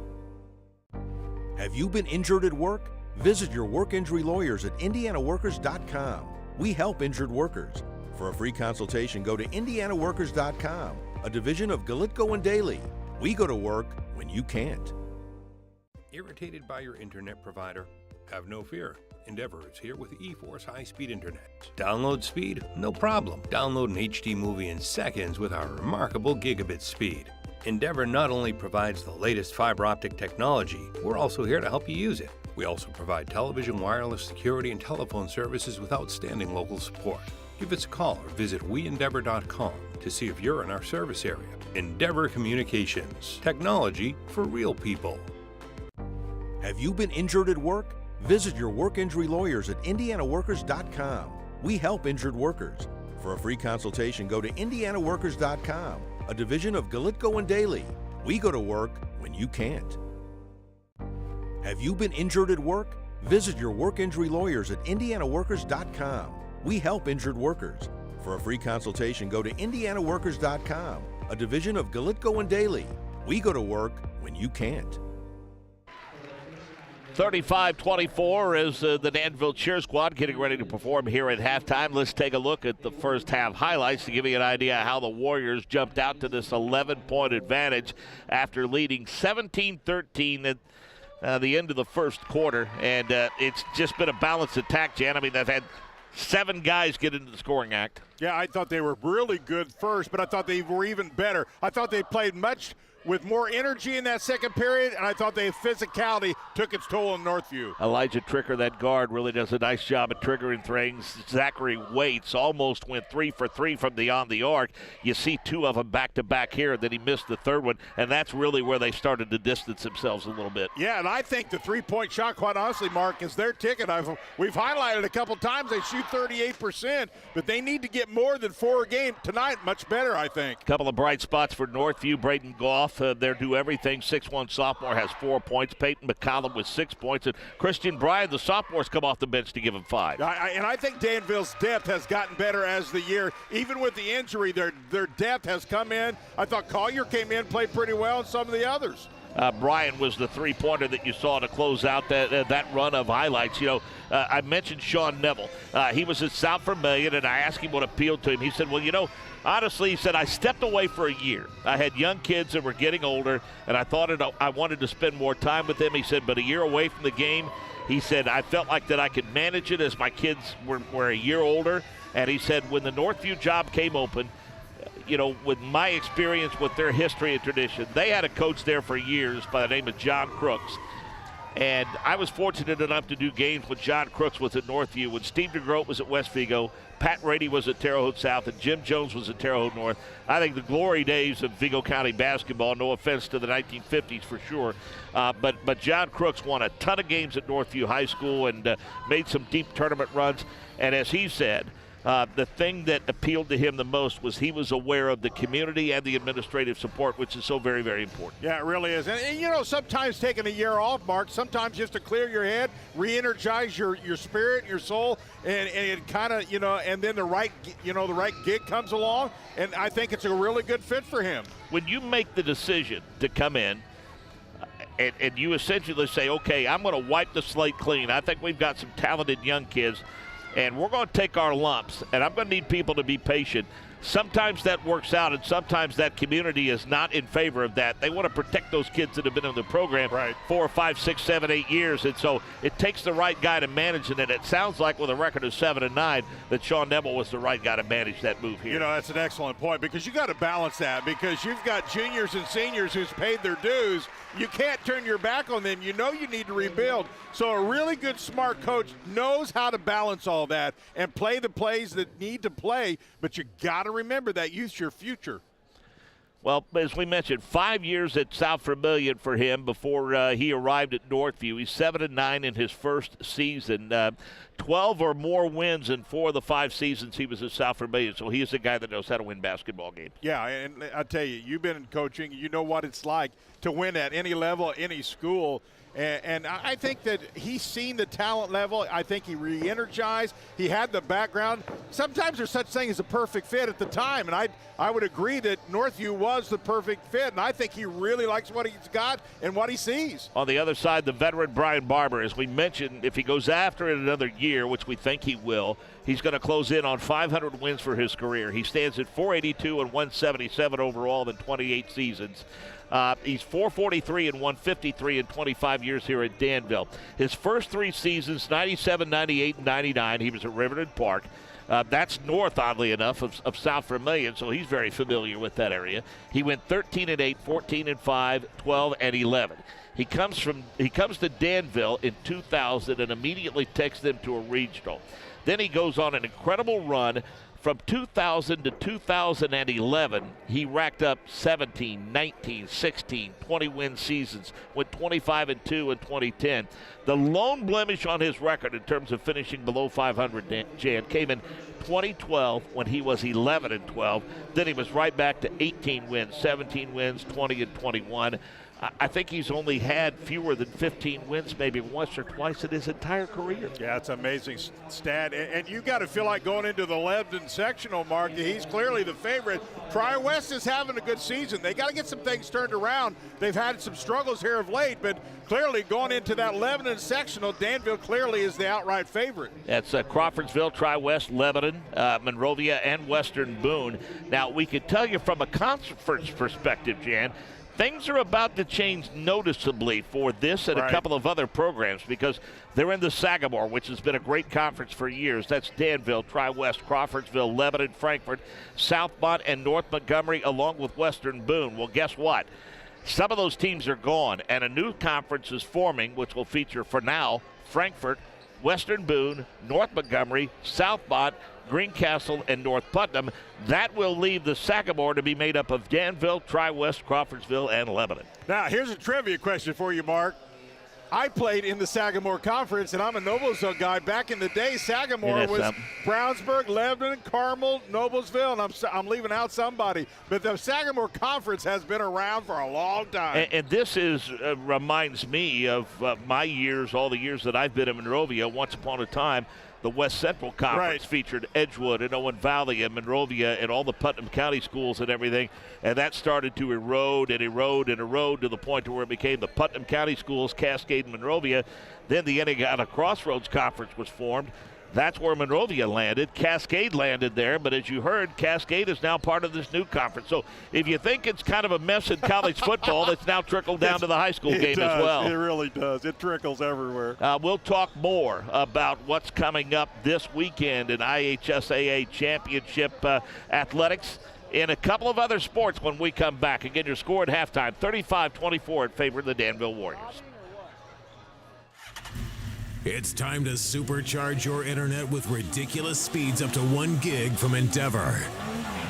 Have you been injured at work? Visit your work injury lawyers at indianaworkers.com. We help injured workers. For a free consultation, go to IndianaWorkers.com, a division of Galitco and Daly. We go to work when you can't. Irritated by your internet provider? Have no fear. Endeavor is here with eForce high-speed internet. Download speed? No problem. Download an HD movie in seconds with our remarkable gigabit speed. Endeavor not only provides the latest fiber optic technology, we're also here to help you use it. We also provide television, wireless, security, and telephone services with outstanding local support. Give us a call or visit weendeavor.com to see if you're in our service area. Endeavor Communications. Technology for real people. Have you been injured at work? Visit your work injury lawyers at IndianaWorkers.com. We help injured workers. For a free consultation, go to IndianaWorkers.com, a division of Galitco and Daly. We go to work when you can't. Have you been injured at work? Visit your work injury lawyers at IndianaWorkers.com. We help injured workers. For a free consultation, go to IndianaWorkers.com, a division of Galitco and Daly. We go to work when you can't. 35-24 is the Danville cheer squad getting ready to perform here at halftime. Let's take a look at the first half highlights to give you an idea how the Warriors jumped out to this 11-point advantage after leading 17-13 at the end of the first quarter. And it's just been a balanced attack, Jan. I mean, they've had 7 guys get into the scoring act. Yeah, I thought they were really good first, but I thought they were even better. I thought they played much with more energy in that second period, and I thought their physicality took its toll on Northview. Elijah Tricker, that guard, really does a nice job at triggering things. Zachary Waits almost went 3 for 3 from beyond the arc. You see 2 of them back-to-back here, and then he missed the third one, and that's really where they started to distance themselves a little bit. Yeah, and I think the three-point shot, quite honestly, Mark, is their ticket. We've highlighted a couple times they shoot 38%, but they need to get more than 4 a game tonight. Much better, I think. A couple of bright spots for Northview. Braden Goff, they're do everything. 6'1" sophomore has 4 points. Peyton McCollum with 6 points. And Christian Bryan, the sophomore's come off the bench to give him 5. And I think Danville's depth has gotten better as the year. Even with the injury, their depth has come in. I thought Collier came in, played pretty well, and some of the others. Bryan was the three-pointer that you saw to close out that run of highlights. You know, I mentioned Sean Neville. He was at South Vermillion, and I asked him what appealed to him. He said, well, you know, honestly, he said, I stepped away for a year. I had young kids that were getting older, and I thought I wanted to spend more time with them. He said, but a year away from the game, he said, I felt like that I could manage it as my kids were a year older. And he said, when the Northview job came open, you know, with my experience with their history and tradition, they had a coach there for years by the name of John Crooks. And I was fortunate enough to do games when John Crooks was at Northview, when Steve DeGroat was at West Vigo, Pat Rady was at Terre Haute South, and Jim Jones was at Terre Haute North. I think the glory days of Vigo County basketball, no offense to the 1950s for sure, but John Crooks won a ton of games at Northview High School and made some deep tournament runs. And as he said, the thing that appealed to him the most was he was aware of the community and the administrative support, which is so very, very important. Yeah, it really is. And you know, sometimes taking a year off, Mark, sometimes just to clear your head, re-energize your spirit, your soul, and kind of, you know, and then the right gig comes along, and I think it's a really good fit for him. When you make the decision to come in, and you essentially say, okay, I'm going to wipe the slate clean. I think we've got some talented young kids, and we're going to take our lumps, and I'm going to need people to be patient. Sometimes that works out, and sometimes that community is not in favor of that. They want to protect those kids that have been in the program 4, 5, 6, 7, 8 years, and so it takes the right guy to manage it. And it sounds like with a record of 7-9 that Sean Neville was the right guy to manage that move here. You know, that's an excellent point, because you got to balance that, because you've got juniors and seniors who's paid their dues. You can't turn your back on them. You know you need to rebuild. So a really good, smart coach knows how to balance all that and play the plays that need to play, but you got to remember that youth's your future. Well, as we mentioned, 5 years at South Vermillion for him before he arrived at Northview. He's 7-9 in his first season. 12 or more wins in 4 of the 5 seasons he was at South Vermillion. So he is a guy that knows how to win basketball games. Yeah, and I tell you, you've been in coaching. You know what it's like to win at any level, any school. And I think that he's seen the talent level. I think he re-energized. He had the background. Sometimes there's such thing as a perfect fit at the time, and I would agree that Northview was was the perfect fit, and I think he really likes what he's got and what he sees. On the other side, the veteran Brian Barber, as we mentioned, if he goes after it another year, which we think he will, he's going to close in on 500 wins for his career. He stands at 482 and 177 overall in 28 seasons. He's 443 and 153 in 25 years here at Danville. His first 3 seasons, 97, 98, and 99, he was at Riverton Park. That's north, oddly enough, of South Vermilion, so he's very familiar with that area. He went 13 and 8, 14 and 5, 12 and 11. He comes to Danville in 2000 and immediately takes them to a regional. Then he goes on an incredible run. From 2000 to 2011, he racked up 17, 19, 16, 20-win seasons, went 25 and 2 in 2010. The lone blemish on his record in terms of finishing below 500, Jan, came in 2012 when he was 11 and 12. Then he was right back to 18 wins, 17 wins, 20 and 21. I think he's only had fewer than 15 wins maybe once or twice in his entire career. Yeah, it's an amazing stat. And you got to feel like going into the Lebanon sectional, Mark, he's clearly the favorite. Tri-West is having a good season. They got to get some things turned around. They've had some struggles here of late, but clearly going into that Lebanon sectional, Danville clearly is the outright favorite. That's Crawfordsville, Tri-West, Lebanon, Monrovia, and Western Boone. Now, we could tell you from a conference perspective, Jan, things are about to change noticeably for this and a couple of other programs because they're in the Sagamore, which has been a great conference for years. That's Danville, Tri-West, Crawfordsville, Lebanon, Frankfort, Southmont, and North Montgomery, along with Western Boone. Well, guess what? Some of those teams are gone, and a new conference is forming, which will feature, for now, Frankfort, Western Boone, North Montgomery, Southmont, Greencastle, and North Putnam. That will leave the Sagamore to be made up of Danville, Tri-West, Crawfordsville, and Lebanon. Now, here's a trivia question for you, Mark. I played in the Sagamore Conference, and I'm a Noblesville guy. Back in the day, Sagamore was Brownsburg, Lebanon, Carmel, Noblesville, and I'm leaving out somebody. But the Sagamore Conference has been around for a long time. And this reminds me of my years, all the years that I've been in Monrovia. Once upon a time, the West Central Conference featured Edgewood and Owen Valley and Monrovia and all the Putnam County schools and everything. And that started to erode and erode and erode to the point to where it became the Putnam County schools, Cascade and Monrovia. Then the Indiana Crossroads Conference was formed. That's where Monrovia landed. Cascade landed there, but as you heard, Cascade is now part of this new conference. So if you think it's kind of a mess in college football, it's now trickled down to the high school game as well. It really does. It trickles everywhere. We'll talk more about what's coming up this weekend in IHSAA Championship athletics in a couple of other sports when we come back. Again, your score at halftime, 35-24 in favor of the Danville Warriors. It's time to supercharge your internet with ridiculous speeds up to 1 gig from Endeavor.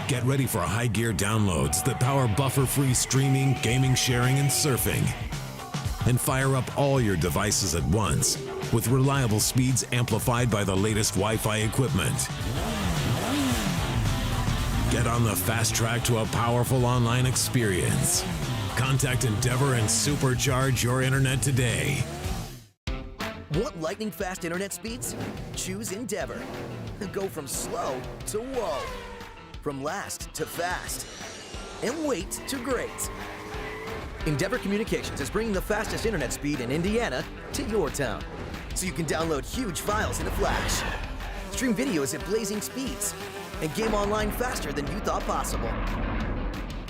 Get ready for high gear downloads that power buffer-free streaming, gaming, sharing, and surfing. And fire up all your devices at once with reliable speeds amplified by the latest Wi-Fi equipment. Get on the fast track to a powerful online experience. Contact Endeavor and supercharge your internet today. Want lightning fast internet speeds? Choose Endeavor. Go from slow to whoa. From last to fast. And wait to great. Endeavor Communications is bringing the fastest internet speed in Indiana to your town. So you can download huge files in a flash. Stream videos at blazing speeds. And game online faster than you thought possible.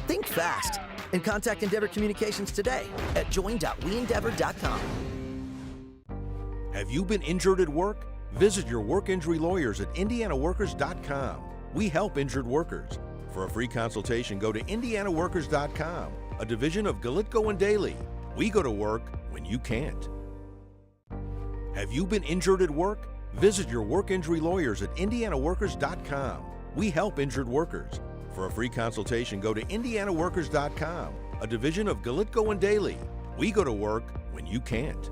Think fast and contact Endeavor Communications today at join.weendeavor.com. Have you been injured at work? Visit your work injury lawyers at indianaworkers.com. We help injured workers. For a free consultation, go to indianaworkers.com, a division of Galitko and Daly. We go to work when you can't. Have you been injured at work? Visit your work injury lawyers at indianaworkers.com. We help injured workers. For a free consultation, go to indianaworkers.com, a division of Galitko and Daly. We go to work when you can't.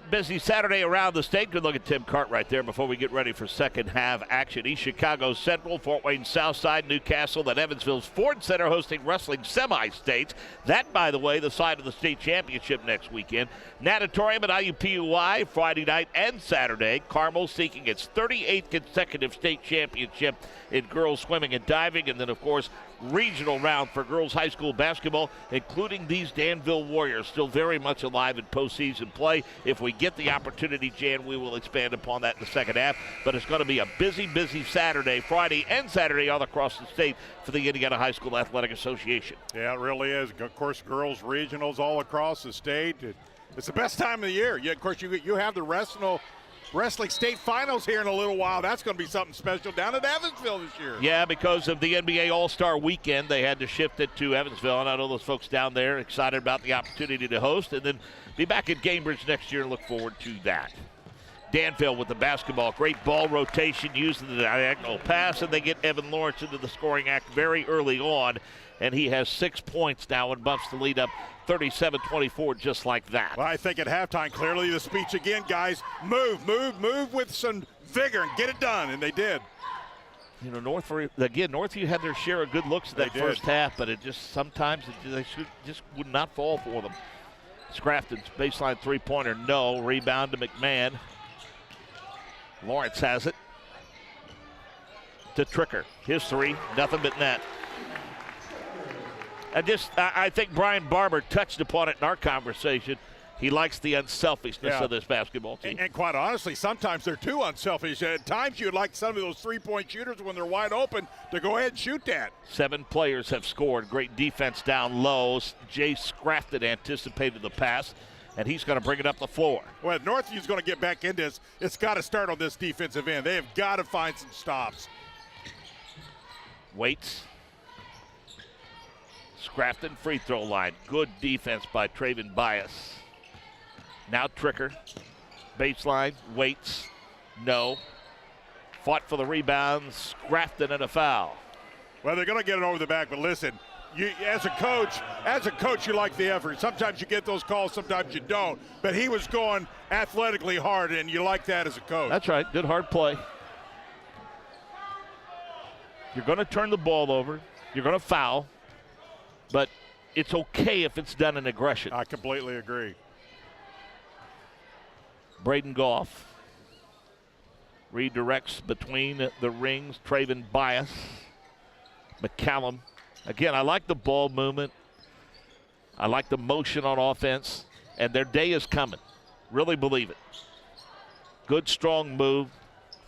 Busy Saturday around the state. Good look at Tim Cart right there before we get ready for second half action. East Chicago Central, Fort Wayne Southside, Newcastle, then Evansville's Ford Center hosting wrestling semi-states. That, by the way, the side of the state championship next weekend. Natatorium at IUPUI Friday night and Saturday. Carmel seeking its 38th consecutive state championship in girls swimming and diving. And then, of course, regional round for girls high school basketball, including these Danville Warriors, still very much alive in postseason play. If we get the opportunity, Jan, we will expand upon that in the second half. But it's going to be a busy, busy Saturday, Friday and Saturday all across the state for the Indiana High School Athletic Association. Yeah, it really is. Of course, girls regionals all across the state. It's the best time of the year. Yeah, of course, you have the Wrestling State Finals here in a little while. That's going to be something special down at Evansville this year. Yeah, because of the NBA All-Star Weekend, they had to shift it to Evansville, and I know those folks down there excited about the opportunity to host and then be back at Cambridge next year and look forward to that. Danville with the basketball. Great ball rotation using the diagonal pass, and they get Evan Lawrence into the scoring act very early on, and he has 6 points now and bumps the lead up 37-24 just like that. Well, I think at halftime, clearly the speech again, guys, move with some vigor and get it done, and they did. You know, Northview had their share of good looks in that first half, but it just sometimes they just would not fall for them. Scrafton's baseline three-pointer, no. Rebound to McMahon. Lawrence has it to Tricker. His three, nothing but net. I think Brian Barber touched upon it in our conversation. He likes the unselfishness of this basketball team. And quite honestly, sometimes they're too unselfish. At times you'd like some of those three-point shooters when they're wide open to go ahead and shoot that. 7 players have scored. Great defense down low. Jay Scrafton anticipated the pass, and he's going to bring it up the floor. Well, if Northview's going to get back in this, it's got to start on this defensive end. They have got to find some stops. Waits. Scrafton free throw line. Good defense by Traven Bias. Now Tricker. Baseline. Waits. No. Fought for the rebounds. Scrafton and a foul. Well, they're going to get it over the back, but listen, as a coach, you like the effort. Sometimes you get those calls, sometimes you don't. But he was going athletically hard, and you like that as a coach. That's right. Good hard play. You're going to turn the ball over. You're going to foul. But it's okay if it's done in aggression. I completely agree. Braden Goff redirects between the rings. Traven Bias. McCallum. Again, I like the ball movement. I like the motion on offense. And their day is coming. Really believe it. Good, strong move.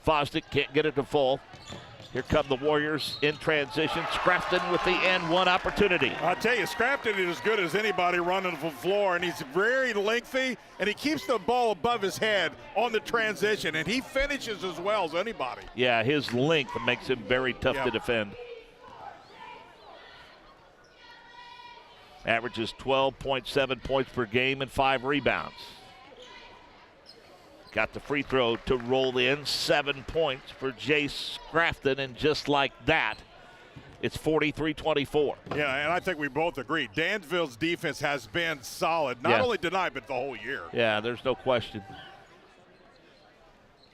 Fosdick can't get it to fall. Here come the Warriors in transition. Scrafton with the N1 opportunity. I'll tell you, Scrafton is as good as anybody running the floor, and he's very lengthy, and he keeps the ball above his head on the transition, and he finishes as well as anybody. Yeah, his length makes him very tough to defend. Averages 12.7 points per game and 5 rebounds. Got the free throw to roll in. 7 points for Jace Scrafton, and just like that, it's 43-24. Yeah, and I think we both agree. Danville's defense has been solid, not only tonight, but the whole year. Yeah, there's no question.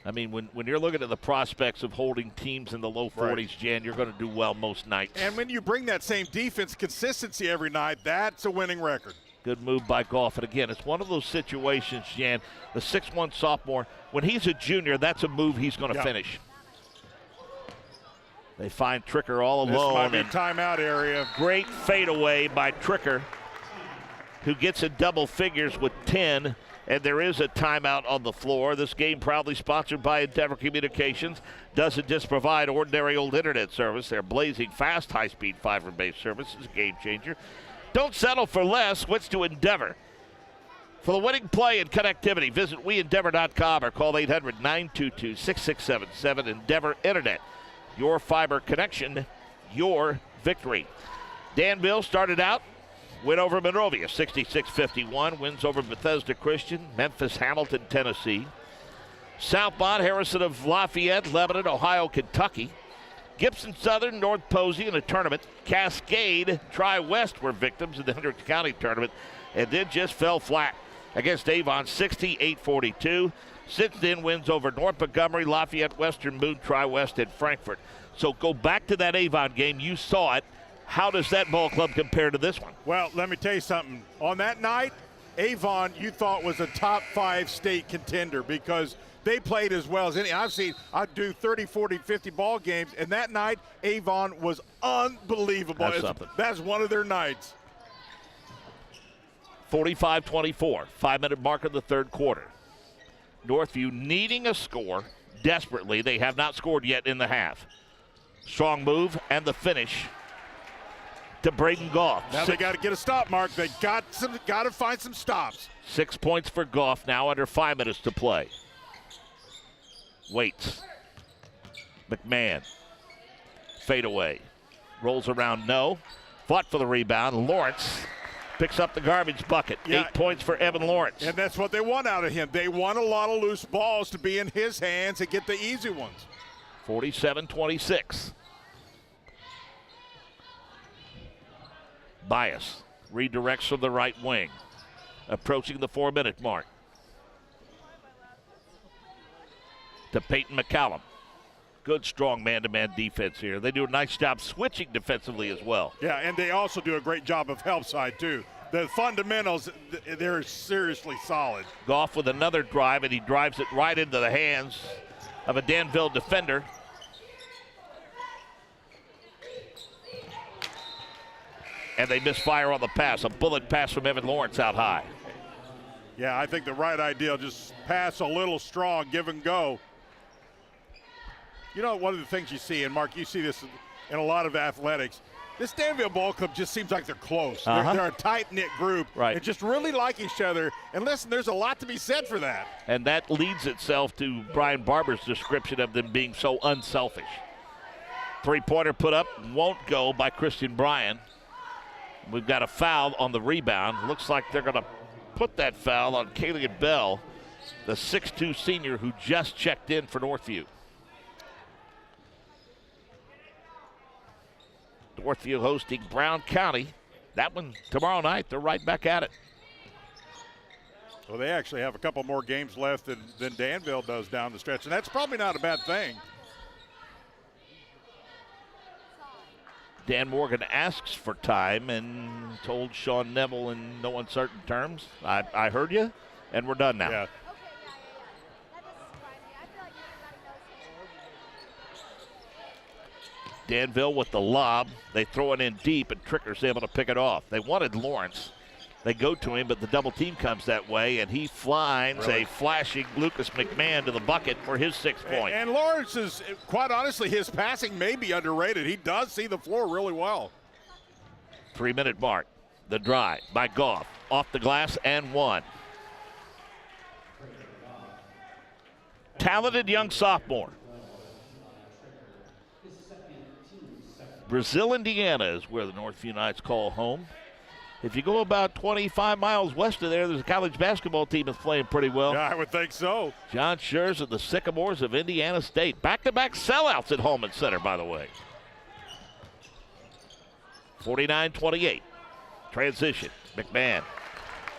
I mean, when you're looking at the prospects of holding teams in the low 40s, Jan, you're going to do well most nights. And when you bring that same defense consistency every night, that's a winning record. Good move by Goff. And again, it's one of those situations, Jan, the 6'1 sophomore, when he's a junior, that's a move he's going to finish. They find Tricker all alone. This might be timeout area. Great fadeaway by Tricker, who gets in double figures with 10, and there is a timeout on the floor. This game proudly sponsored by Endeavor Communications. Doesn't just provide ordinary old internet service. Their blazing fast, high-speed fiber-based service is a game changer. Don't settle for less. Switch to Endeavor. For the winning play and connectivity, visit weendeavor.com or call 800-922-6677. Endeavor Internet. Your fiber connection, your victory. Danville started out, win over Monrovia, 66-51. Wins over Bethesda Christian, Memphis, Hamilton, Tennessee. Southmont, Harrison of Lafayette, Lebanon, Ohio, Kentucky. Gibson Southern, North Posey in a tournament. Cascade, Tri-West were victims in the Hendricks County tournament and then just fell flat against Avon, 68-42. Since then, wins over North Montgomery, Lafayette, Western Moon, Tri-West, and Frankfort. So go back to that Avon game. You saw it. How does that ball club compare to this one? Well, let me tell you something. On that night, Avon you thought was a top 5 state contender because they played as well as any. I'd do 30, 40, 50 ball games, and that night Avon was unbelievable. That's one of their nights. 45-24, 5-minute mark of the third quarter. Northview needing a score desperately. They have not scored yet in the half. Strong move and the finish to Braden Goff. Now they got to get a stop, Mark. They got to find some stops. 6 points for Goff now under 5 minutes to play. Waits. McMahon. Fade away. Rolls around, no. Fought for the rebound. Lawrence picks up the garbage bucket. Yeah. 8 points for Evan Lawrence. And that's what they want out of him. They want a lot of loose balls to be in his hands and get the easy ones. 47-26. Bias redirects from the right wing. Approaching the 4-minute mark. To Peyton McCallum. Good, strong man-to-man defense here. They do a nice job switching defensively as well. Yeah, and they also do a great job of help side, too. The fundamentals, they're seriously solid. Goff with another drive, and he drives it right into the hands of a Danville defender. And they misfire on the pass. A bullet pass from Evan Lawrence out high. Yeah, I think the right idea, just pass a little strong, give and go. You know, one of the things you see, and Mark, you see this in a lot of athletics, this Danville ball club just seems like they're close. They're a tight-knit group. Right. And just really like each other. And listen, there's a lot to be said for that. And that leads itself to Brian Barber's description of them being so unselfish. Three-pointer put up, won't go by Christian Bryan. We've got a foul on the rebound. Looks like they're going to put that foul on Kalian Bell, the 6'2 senior who just checked in for Northview. Northview hosting Brown County. That one tomorrow night. They're right back at it. Well, they actually have a couple more games left than Danville does down the stretch, and that's probably not a bad thing. Dan Morgan asks for time and told Sean Neville in no uncertain terms, I heard you, and we're done now. Yeah. Danville with the lob. They throw it in deep, and Tricker's able to pick it off. They wanted Lawrence. They go to him, but the double team comes that way, and he finds a flashing Lucas McMahon to the bucket for his 6th point. And Lawrence is, quite honestly, his passing may be underrated. He does see the floor really well. 3-minute mark. The drive by Goff. Off the glass and one. Talented young sophomore. Brazil, Indiana is where the Northview Knights call home. If you go about 25 miles west of there, there's a college basketball team that's playing pretty well. Yeah, I would think so. John Scherz of the Sycamores of Indiana State. Back-to-back sellouts at Holman Center, by the way. 49-28. Transition. McMahon.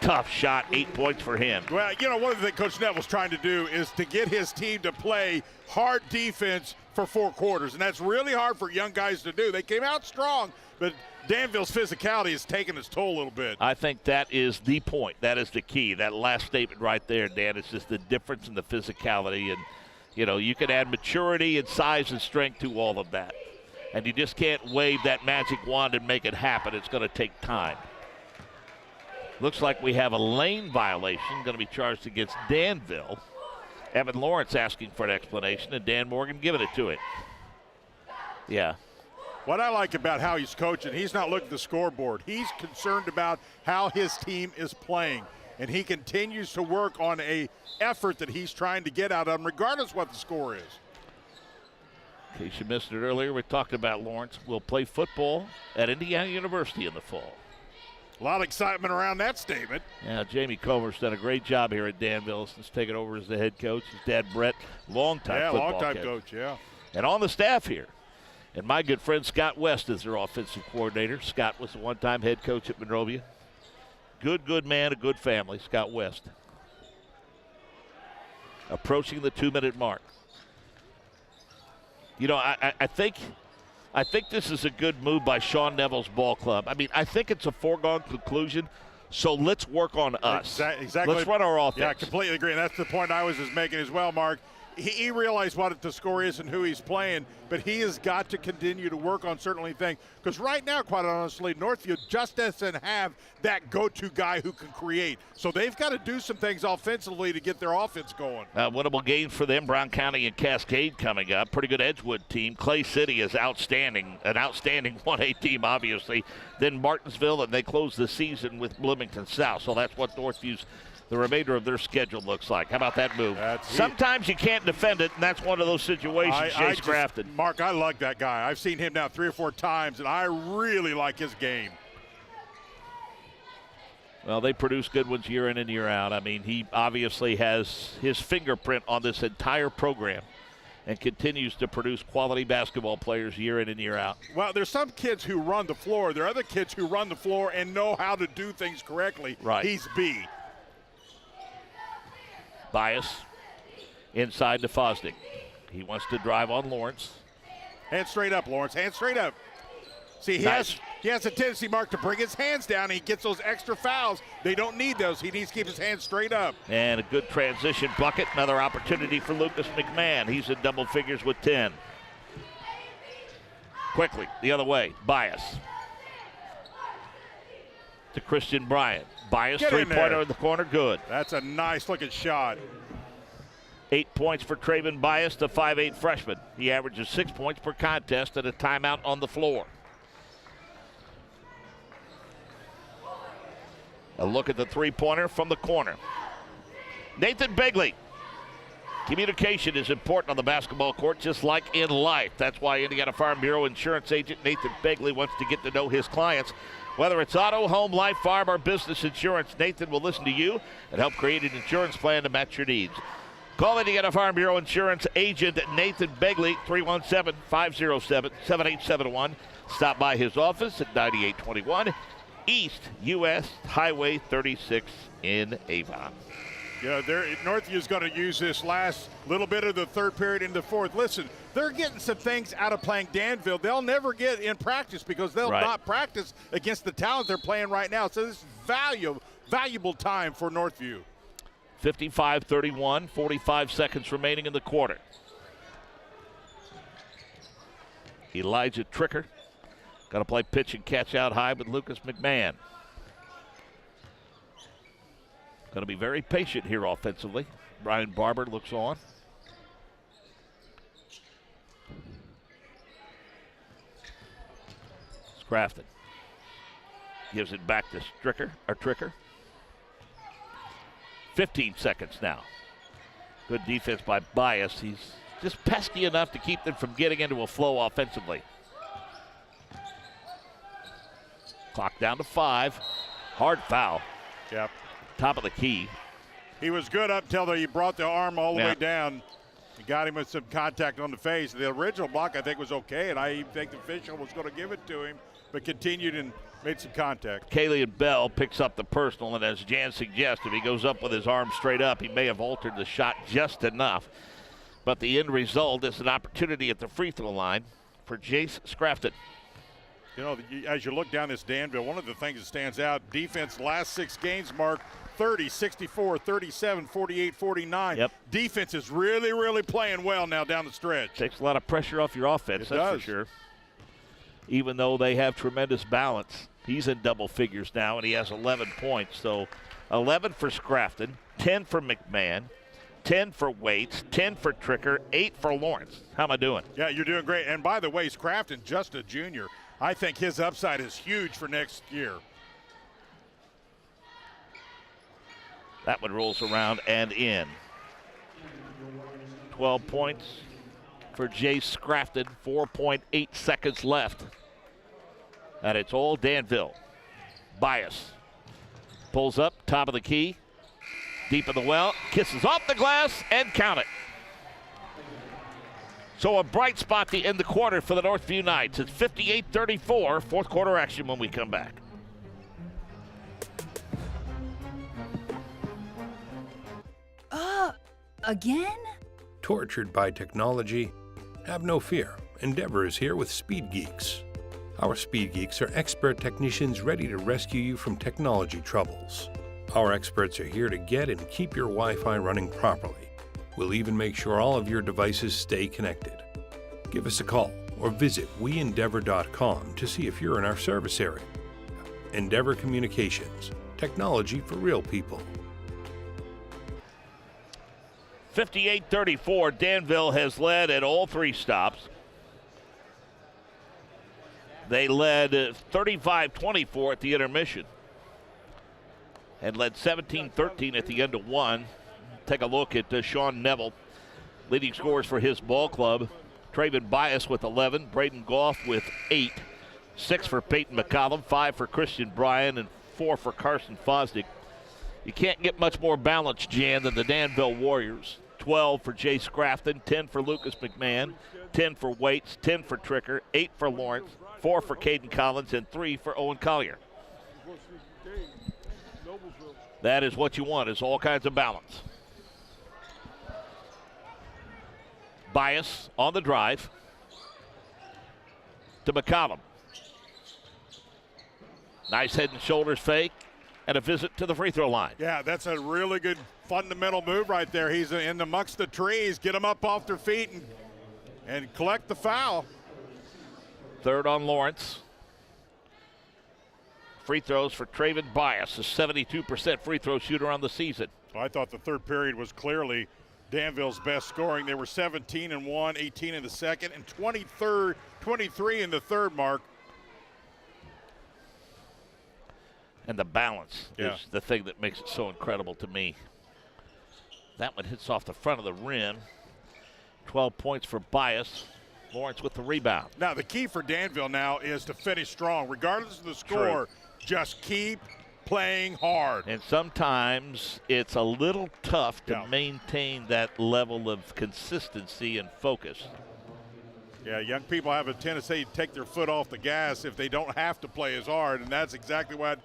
Tough shot, 8 points for him. Well, you know, one of the things Coach Neville's trying to do is to get his team to play hard defense for 4 quarters, and that's really hard for young guys to do. They came out strong, but Danville's physicality has taken its toll a little bit. I think that is the point. That is the key. That last statement right there, Dan, is just the difference in the physicality. And, you know, you can add maturity and size and strength to all of that. And you just can't wave that magic wand and make it happen. It's going to take time. Looks like we have a lane violation going to be charged against Danville. Evan Lawrence asking for an explanation, and Dan Morgan giving it to it. Yeah. What I like about how he's coaching, he's not looking at the scoreboard. He's concerned about how his team is playing, and he continues to work on a effort that he's trying to get out of him, regardless what the score is. In case you missed it earlier, we talked about Lawrence will play football at Indiana University in the fall. A lot of excitement around that statement. Yeah, Jamie Comer's done a great job here at Danville since taking over as the head coach. His dad, Brett, longtime football coach, yeah. And on the staff here. And my good friend Scott West is their offensive coordinator. Scott was a one-time head coach at Monrovia. Good man, a good family, Scott West. Approaching the 2-minute mark. You know, I think this is a good move by Sean Neville's ball club. I mean, I think it's a foregone conclusion. So let's work on us. Exactly. Let's run our offense. Yeah, completely agree. And that's the point I was just making as well, Mark. He realized what the score is and who he's playing, but he has got to continue to work on certain things. Because right now, quite honestly, Northview just doesn't have that go-to guy who can create. So they've got to do some things offensively to get their offense going. Winnable game for them, Brown County and Cascade coming up. Pretty good Edgewood team. Clay City is outstanding, an outstanding 1A team, obviously. Then Martinsville, and they close the season with Bloomington South. So that's what Northview's the remainder of their schedule looks like. How about that move? Sometimes you can't defend it, and that's one of those situations Jace Grafton. Mark, I like that guy. I've seen him now 3 or 4 times, and I really like his game. Well, they produce good ones year in and year out. I mean, he obviously has his fingerprint on this entire program and continues to produce quality basketball players year in and year out. Well, there's some kids who run the floor. There are other kids who run the floor and know how to do things correctly. Right. He's B. Bias inside to Fosdick. He wants to drive on Lawrence. Hand straight up, Lawrence. Hand straight up. See, he has a tendency, Mark, to bring his hands down. He gets those extra fouls. They don't need those. He needs to keep his hands straight up. And a good transition bucket. Another opportunity for Lucas McMahon. He's in double figures with 10. Quickly, the other way. Bias. To Christian Bryant. Bias three-pointer in the corner, good. That's a nice-looking shot. 8 points for Traven Bias, the 5'8 freshman. He averages 6 points per contest and a timeout on the floor. A look at the three-pointer from the corner. Nathan Begley. Communication is important on the basketball court, just like in life. That's why Indiana Farm Bureau insurance agent Nathan Begley wants to get to know his clients. Whether it's auto, home, life, farm, or business insurance, Nathan will listen to you and help create an insurance plan to match your needs. Call Indiana Farm Bureau insurance agent Nathan Begley, 317-507-7871. Stop by his office at 9821 East U.S. Highway 36 in Avon. Yeah, Northview's going to use this last little bit of the third period into fourth. Listen, they're getting some things out of playing Danville they'll never get in practice because they'll not practice against the talent they're playing right now. So this is valuable time for Northview. 55-31, 45 seconds remaining in the quarter. Elijah Tricker got to play pitch and catch out high with Lucas McMahon. Going to be very patient here offensively. Brian Barber looks on. Grafton gives it back to Tricker. 15 seconds now. Good defense by Bias. He's just pesky enough to keep them from getting into a flow offensively. Clock down to 5. Hard foul. Yep. Top of the key. He was good up until he brought the arm all the way down. He got him with some contact on the face. The original block, I think, was okay, and I even think the official was going to give it to him, but continued and made some contact. Kalian Bell picks up the personal, and as Jan suggests, if he goes up with his arm straight up, he may have altered the shot just enough. But the end result is an opportunity at the free throw line for Jace Scrafton. You know, as you look down this Danville, one of the things that stands out, defense last 6 games, Mark, 30, 64, 37, 48, 49. Yep. Defense is really, really playing well now down the stretch. Takes a lot of pressure off your offense, that's for sure. Even though they have tremendous balance. He's in double figures now, and he has 11 points. So 11 for Scrafton, 10 for McMahon, 10 for Waits, 10 for Tricker, 8 for Lawrence. How am I doing? Yeah, you're doing great. And by the way, Scrafton, just a junior. I think his upside is huge for next year. That one rolls around and in. 12 points for Jace Scrafton, 4.8 seconds left. And it's all Danville. Bias pulls up, top of the key, deep in the well, kisses off the glass, and count it. So a bright spot to end the quarter for the Northview Knights. It's 58-34, fourth quarter action when we come back. Again? Tortured by technology? Have no fear. Endeavor is here with Speed Geeks. Our Speed Geeks are expert technicians ready to rescue you from technology troubles. Our experts are here to get and keep your Wi-Fi running properly. We'll even make sure all of your devices stay connected. Give us a call or visit weendeavor.com to see if you're in our service area. Endeavor Communications, technology for real people. 58-34, Danville has led at all three stops. They led 35-24 at the intermission and led 17-13 at the end of one. Take a look at Sean Neville, leading scorers for his ball club. Traven Bias with 11, Braden Goff with 8, 6 for Peyton McCollum, 5 for Christian Bryan, and 4 for Carson Fosdick. You can't get much more balanced, Jan, than the Danville Warriors. 12 for Jay Scrafton, 10 for Lucas McMahon, 10 for Waits, 10 for Tricker, 8 for Lawrence, 4 for Caden Collins, and 3 for Owen Collier. That is what you want, is all kinds of balance. Bias on the drive to McCollum. Nice head and shoulders fake and a visit to the free throw line. Yeah, that's a really good fundamental move right there. He's in amongst the trees. Get them up off their feet and collect the foul. Third on Lawrence. Free throws for Traven Bias, a 72% free throw shooter on the season. I thought the third period was clearly Danville's best scoring. They were 17 in one, 18 in the second, and 23 in the third, Mark. And the balance is the thing that makes it so incredible to me. That one hits off the front of the rim. 12 points for Bias. Lawrence with the rebound. Now, the key for Danville now is to finish strong. Regardless of the score, just keep playing hard. And sometimes it's a little tough to maintain that level of consistency and focus. Yeah, young people have a tendency to take their foot off the gas if they don't have to play as hard, and that's exactly what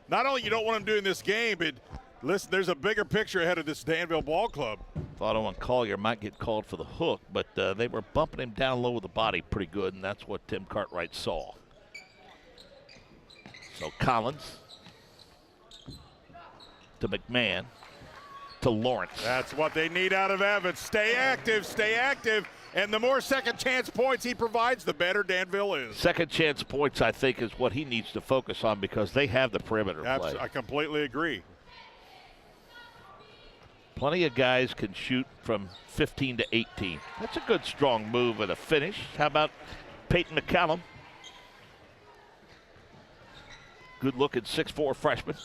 not only you don't want them doing this game, but listen, there's a bigger picture ahead of this Danville ball club. Thought Owen Collier might get called for the hook, but they were bumping him down low with the body pretty good, and that's what Tim Cartwright saw. So Collins to McMahon to Lawrence. That's what they need out of Evans. Stay active, stay active. And the more second chance points he provides, the better Danville is. Second chance points, I think, is what he needs to focus on because they have the perimeter play. I completely agree. Plenty of guys can shoot from 15 to 18. That's a good, strong move and a finish. How about Peyton McCollum? Good looking 6'4" freshman.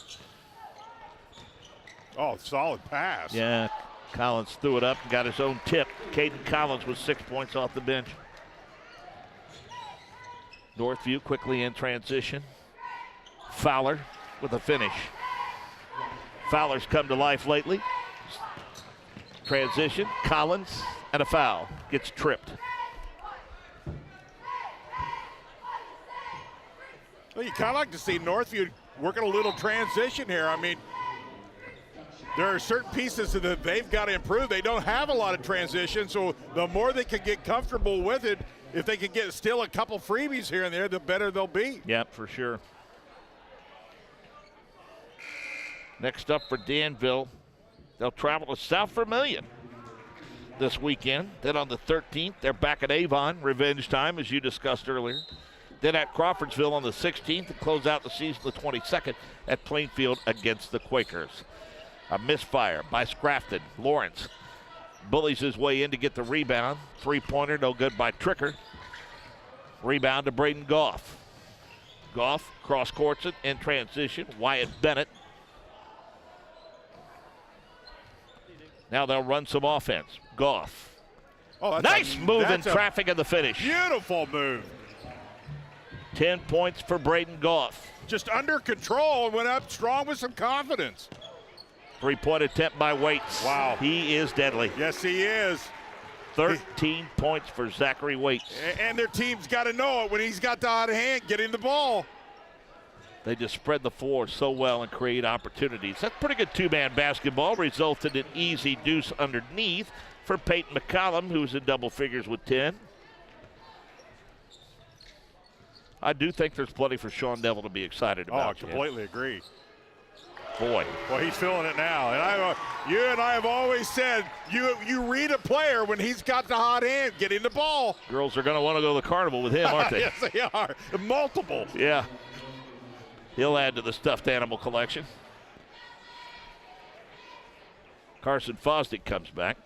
Oh, solid pass. Yeah, Collins threw it up and got his own tip. Caden Collins with 6 points off the bench. Northview quickly in transition. Fowler with a finish. Fowler's come to life lately. Transition, Collins, and a foul. Gets tripped. Well, you kind of like to see Northview working a little transition here. I mean, there are certain pieces that they've got to improve. They don't have a lot of transition, so the more they can get comfortable with it, if they can get still a couple freebies here and there, the better they'll be. Yep, for sure. Next up for Danville, they'll travel to South Vermilion this weekend. Then on the 13th, they're back at Avon, revenge time, as you discussed earlier. Then at Crawfordsville on the 16th and close out the season the 22nd at Plainfield against the Quakers. A misfire by Scrafton. Lawrence bullies his way in to get the rebound. Three-pointer, no good by Tricker. Rebound to Braden Goff. Goff cross-courts it in transition. Wyatt Bennett. Now they'll run some offense. Goff. Oh, nice move in traffic in the finish. Beautiful move. 10 points for Braden Goff. Just under control, went up strong with some confidence. Three-point attempt by Waits. Wow. He is deadly. Yes, he is. 13 points for Zachary Waits. And their team's got to know it when he's got the hot hand getting the ball. They just spread the floor so well and create opportunities. That's pretty good two-man basketball. Resulted in easy deuce underneath for Peyton McCollum, who's in double figures with 10. I do think there's plenty for Sean Neville to be excited about. Oh, I completely agree. Boy. Well, he's feeling it now. And you and I have always said, you read a player when he's got the hot hand, getting the ball. Girls are going to want to go to the carnival with him, aren't they? Yes, they are. Multiple. Yeah. He'll add to the stuffed animal collection. Carson Fosdick comes back.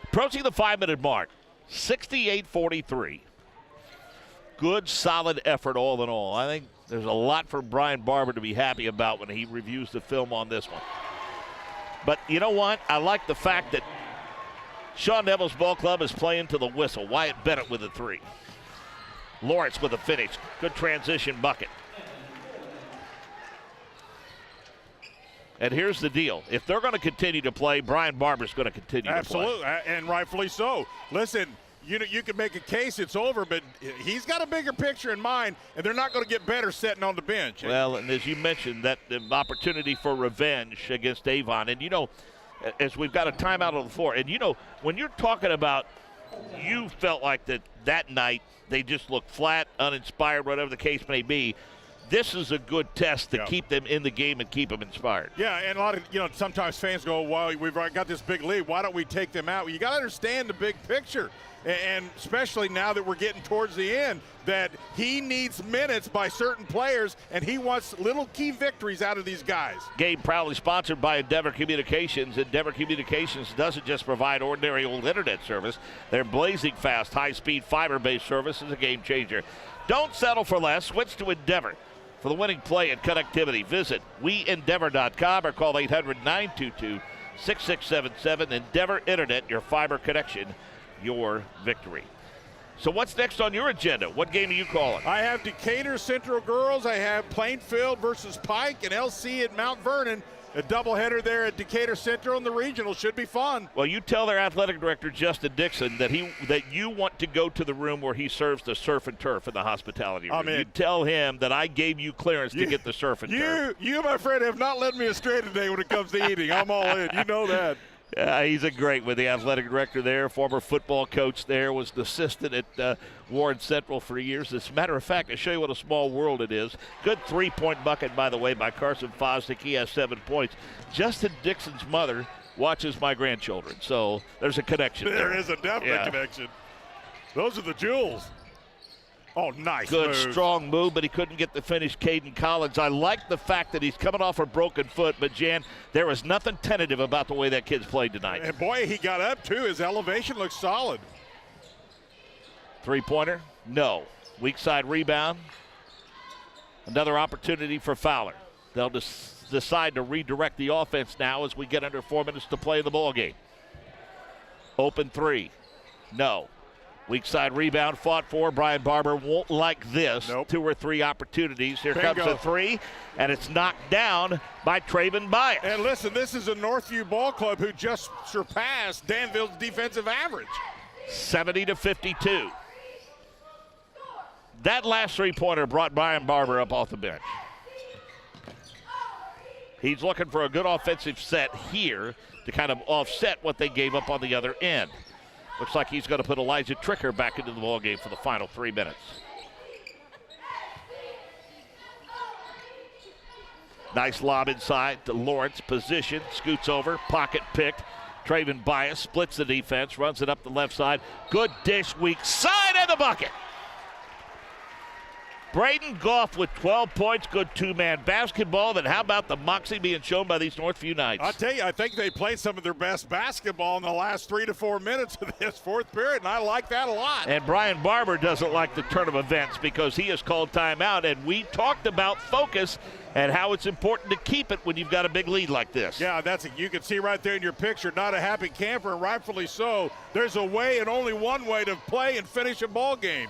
Approaching the 5-minute mark, 68-43. Good, solid effort all in all. I think there's a lot for Brian Barber to be happy about when he reviews the film on this one. But you know what? I like the fact that Sean Neville's ball club is playing to the whistle. Wyatt Bennett with a 3. Lawrence with a finish. Good transition bucket. And here's the deal. If they're going to continue to play, Brian Barber's going to continue to play. Absolutely, and rightfully so. Listen, you can make a case it's over, but he's got a bigger picture in mind, and they're not going to get better sitting on the bench. Well, and as you mentioned, that the opportunity for revenge against Avon. And, you know, as we've got a timeout on the floor, and, you know, when you're talking about you felt like that night they just looked flat, uninspired, whatever the case may be, this is a good test to keep them in the game and keep them inspired. Yeah, and a lot of, sometimes fans go, well, we've got this big lead. Why don't we take them out? Well, you got to understand the big picture. And especially now that we're getting towards the end, that he needs minutes by certain players, and he wants little key victories out of these guys. Game proudly sponsored by Endeavor Communications. Endeavor Communications doesn't just provide ordinary old internet service. Their blazing fast, high-speed, fiber-based service is a game changer. Don't settle for less. Switch to Endeavor. For the winning play and connectivity, visit weendeavor.com or call 800-922-6677. Endeavor Internet, your fiber connection, your victory. So what's next on your agenda? What game are you calling? I have Decatur Central girls. I have Plainfield versus Pike and LC at Mount Vernon. A doubleheader there at Decatur Central, and the regional should be fun. Well, you tell their athletic director, Justin Dixon, that you want to go to the room where he serves the surf and turf in the hospitality room. You tell him that I gave you clearance to get the surf and turf. You, my friend, have not led me astray today when it comes to eating. I'm all in. You know that. He's a great with the athletic director there, former football coach there, was the assistant at Warren Central for years. As a matter of fact, to show you what a small world it is, good three-point bucket, by the way, by Carson Fosdick. He has 7 points. Justin Dixon's mother watches my grandchildren, so there's a connection there. There is a definite connection. Those are the jewels. Oh, nice Good, move. Strong move, but he couldn't get the finish. Caden Collins. I like the fact that he's coming off a broken foot, but, Jan, there was nothing tentative about the way that kid's played tonight. And, boy, he got up, too. His elevation looks solid. Three-pointer? No. Weak side rebound. Another opportunity for Fowler. They'll decide to redirect the offense now as we get under 4 minutes to play the ball game. Open three. No. Weak side rebound fought for. Brian Barber won't like this. Nope. 2 or 3 opportunities. Here Bingo. comes a three, and it's knocked down by Traven Bias. And listen, this is a Northview ball club who just surpassed Danville's defensive average. 70-52. That last three-pointer brought Brian Barber up off the bench. He's looking for a good offensive set here to kind of offset what they gave up on the other end. Looks like he's going to put Elijah Tricker back into the ballgame for the final 3 minutes. Nice lob inside to Lawrence. Position, scoots over, pocket picked. Traven Bias splits the defense, runs it up the left side. Good dish, weak side, and the bucket. Braden Goff with 12 points, good two-man basketball. Then how about the moxie being shown by these Northview Knights? I'll tell you, I think they played some of their best basketball in the last 3 to 4 minutes of this fourth period, and I like that a lot. And Brian Barber doesn't like the turn of events because he has called timeout, and we talked about focus and how it's important to keep it when you've got a big lead like this. Yeah, you can see right there in your picture, not a happy camper, and rightfully so. There's a way and only one way to play and finish a ball game.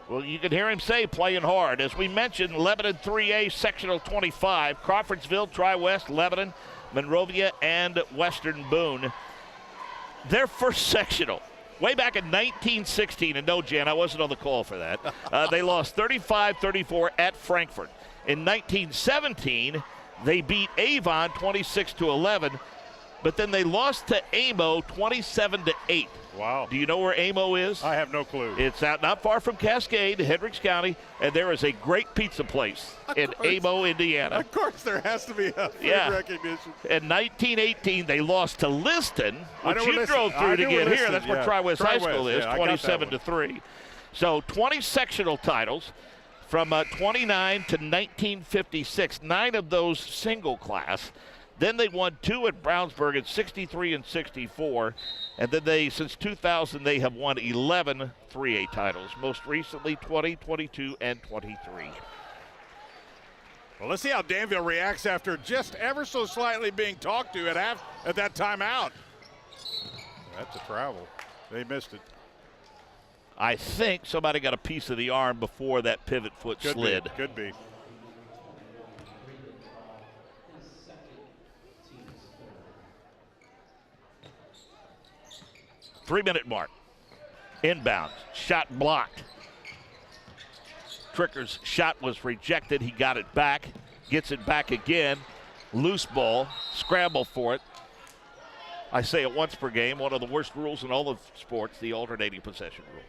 Well, you can hear him say playing hard. As we mentioned, Lebanon 3A Sectional 25, Crawfordsville, Tri-West, Lebanon, Monrovia, and Western Boone. Their first sectional, way back in 1916, and no, Jan, I wasn't on the call for that. They lost 35-34 at Frankfort. In 1917, they beat Avon 26-11, but then they lost to Amo 27-8 Wow. Do you know where Amo is? I have no clue. It's out not far from Cascade, Hendricks County, and there is a great pizza place in Amo, Indiana. Of course, there has to be a food recognition. In 1918, they lost to Liston, which you drove I through to get Liston, here. That's where Tri-West High School is, I got that 27-3. So 20 sectional titles from 29 to 1956. 9 of those single class. Then they won 2 at Brownsburg in 63 and 64. And then since 2000, they have won 11 3A titles. Most recently, 20, 22, and 23. Well, let's see how Danville reacts after just ever so slightly being talked to at that timeout. That's a travel. They missed it. I think somebody got a piece of the arm before that pivot foot slid. Could be. Three-minute mark. Inbound. Shot blocked. Tricker's shot was rejected. He got it back. Gets it back again. Loose ball. Scramble for it. I say it once per game. One of the worst rules in all of sports, the alternating possession rule.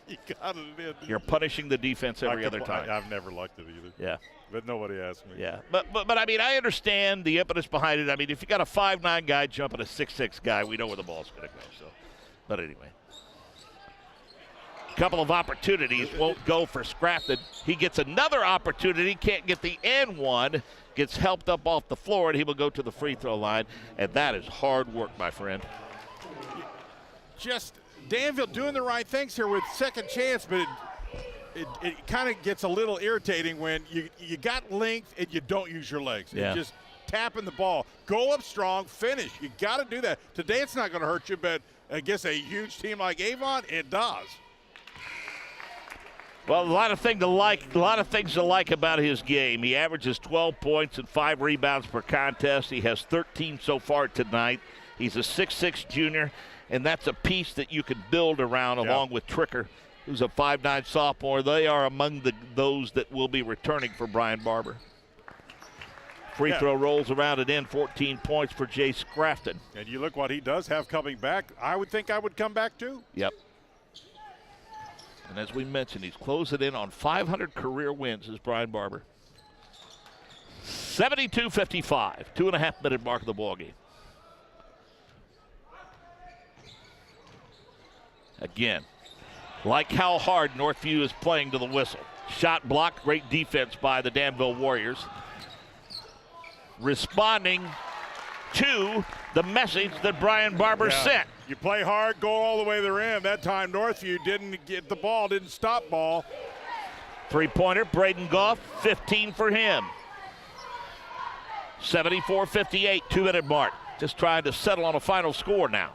You got it in. You're punishing the defense every other time. I've never liked it either. Yeah. But nobody asked me. Yeah. But I mean, I understand the impetus behind it. I mean, if you got a 5'9" guy jumping a 6'6" guy, we know where the ball's going to go. So, but anyway. Couple of opportunities won't go for Scrafton. He gets another opportunity, can't get the end one, gets helped up off the floor, and he will go to the free throw line. And that is hard work, my friend. Just Danville doing the right things here with second chance, but it kind of gets a little irritating when you got length and you don't use your legs. Yeah. Just tapping the ball. Go up strong, finish. You got to do that. Today it's not going to hurt you, but against a huge team like Avon, it does. Well, a lot of things to like about his game. He averages 12 points and 5 rebounds per contest. He has 13 so far tonight. He's a 6'6" junior, and that's a piece that you can build around along with Tricker, who's a 5'9" sophomore. They are among those that will be returning for Brian Barber. Free throw rolls around and in, 14 points for Jay Scrafton. And you look what he does have coming back. I would think I would come back too. Yep. And as we mentioned, he's closing in on 500 career wins as Brian Barber. 72-55, 2.5-minute mark of the ballgame. Again, like how hard Northview is playing to the whistle. Shot blocked, great defense by the Danville Warriors. Responding to the message that Brian Barber sent. You play hard, go all the way to the rim. That time Northview didn't get the ball, didn't stop ball. Three-pointer, Braden Goff, 15 for him. 74-58, 2-minute mark. Just trying to settle on a final score now.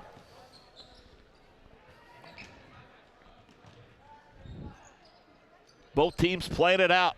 Both teams playing it out.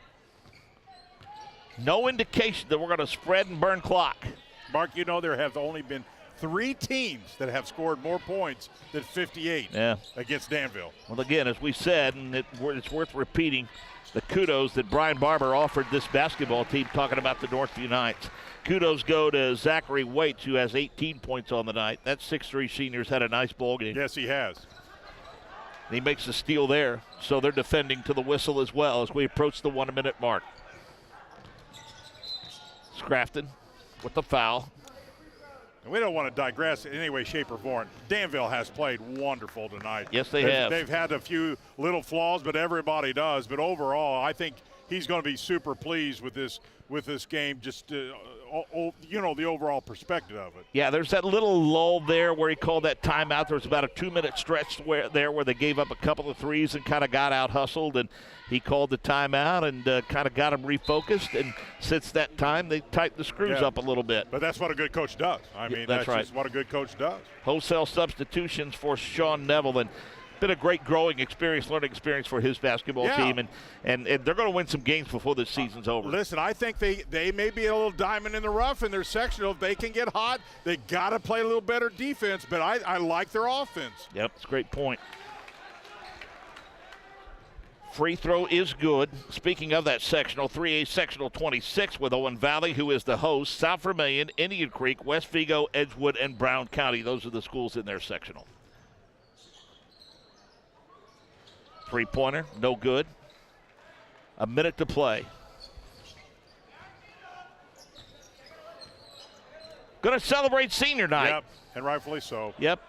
No indication that we're going to spread and burn clock. Mark, you know there have only been 3 teams that have scored more points than 58 against Danville. Well, again, as we said, and it's worth repeating, the kudos that Brian Barber offered this basketball team, talking about the Northview Knights. Kudos go to Zachary Waits, who has 18 points on the night. That 6'3" senior's had a nice ball game. Yes, he has. And he makes the steal there, so they're defending to the whistle as well as we approach the 1-minute mark. Scrafton with the foul. And we don't want to digress in any way, shape, or form. Danville has played wonderful tonight. Yes, they have. They've had a few little flaws, but everybody does. But overall, I think he's going to be super pleased with this game, just the overall perspective of it. Yeah, there's that little lull there where he called that timeout. There was about a 2-minute stretch where they gave up a couple of threes and kind of got out hustled, and he called the timeout and kind of got them refocused. And since that time, they tightened the screws up a little bit. But that's what a good coach does. I mean, that's right. just what a good coach does. Wholesale substitutions for Sean Neville, and been a great growing experience, learning experience for his basketball team, and they're going to win some games before the season's over. Listen, I think they may be a little diamond in the rough in their sectional. If they can get hot, they got to play a little better defense, but I like their offense. Yep, it's a great point. Free throw is good. Speaking of that sectional, 3A sectional 26 with Owen Valley, who is the host, South Vermilion, Indian Creek, West Vigo, Edgewood, and Brown County. Those are the schools in their sectional. Three-pointer, no good. A minute to play. Going to celebrate senior night. Yep, and rightfully so. Yep.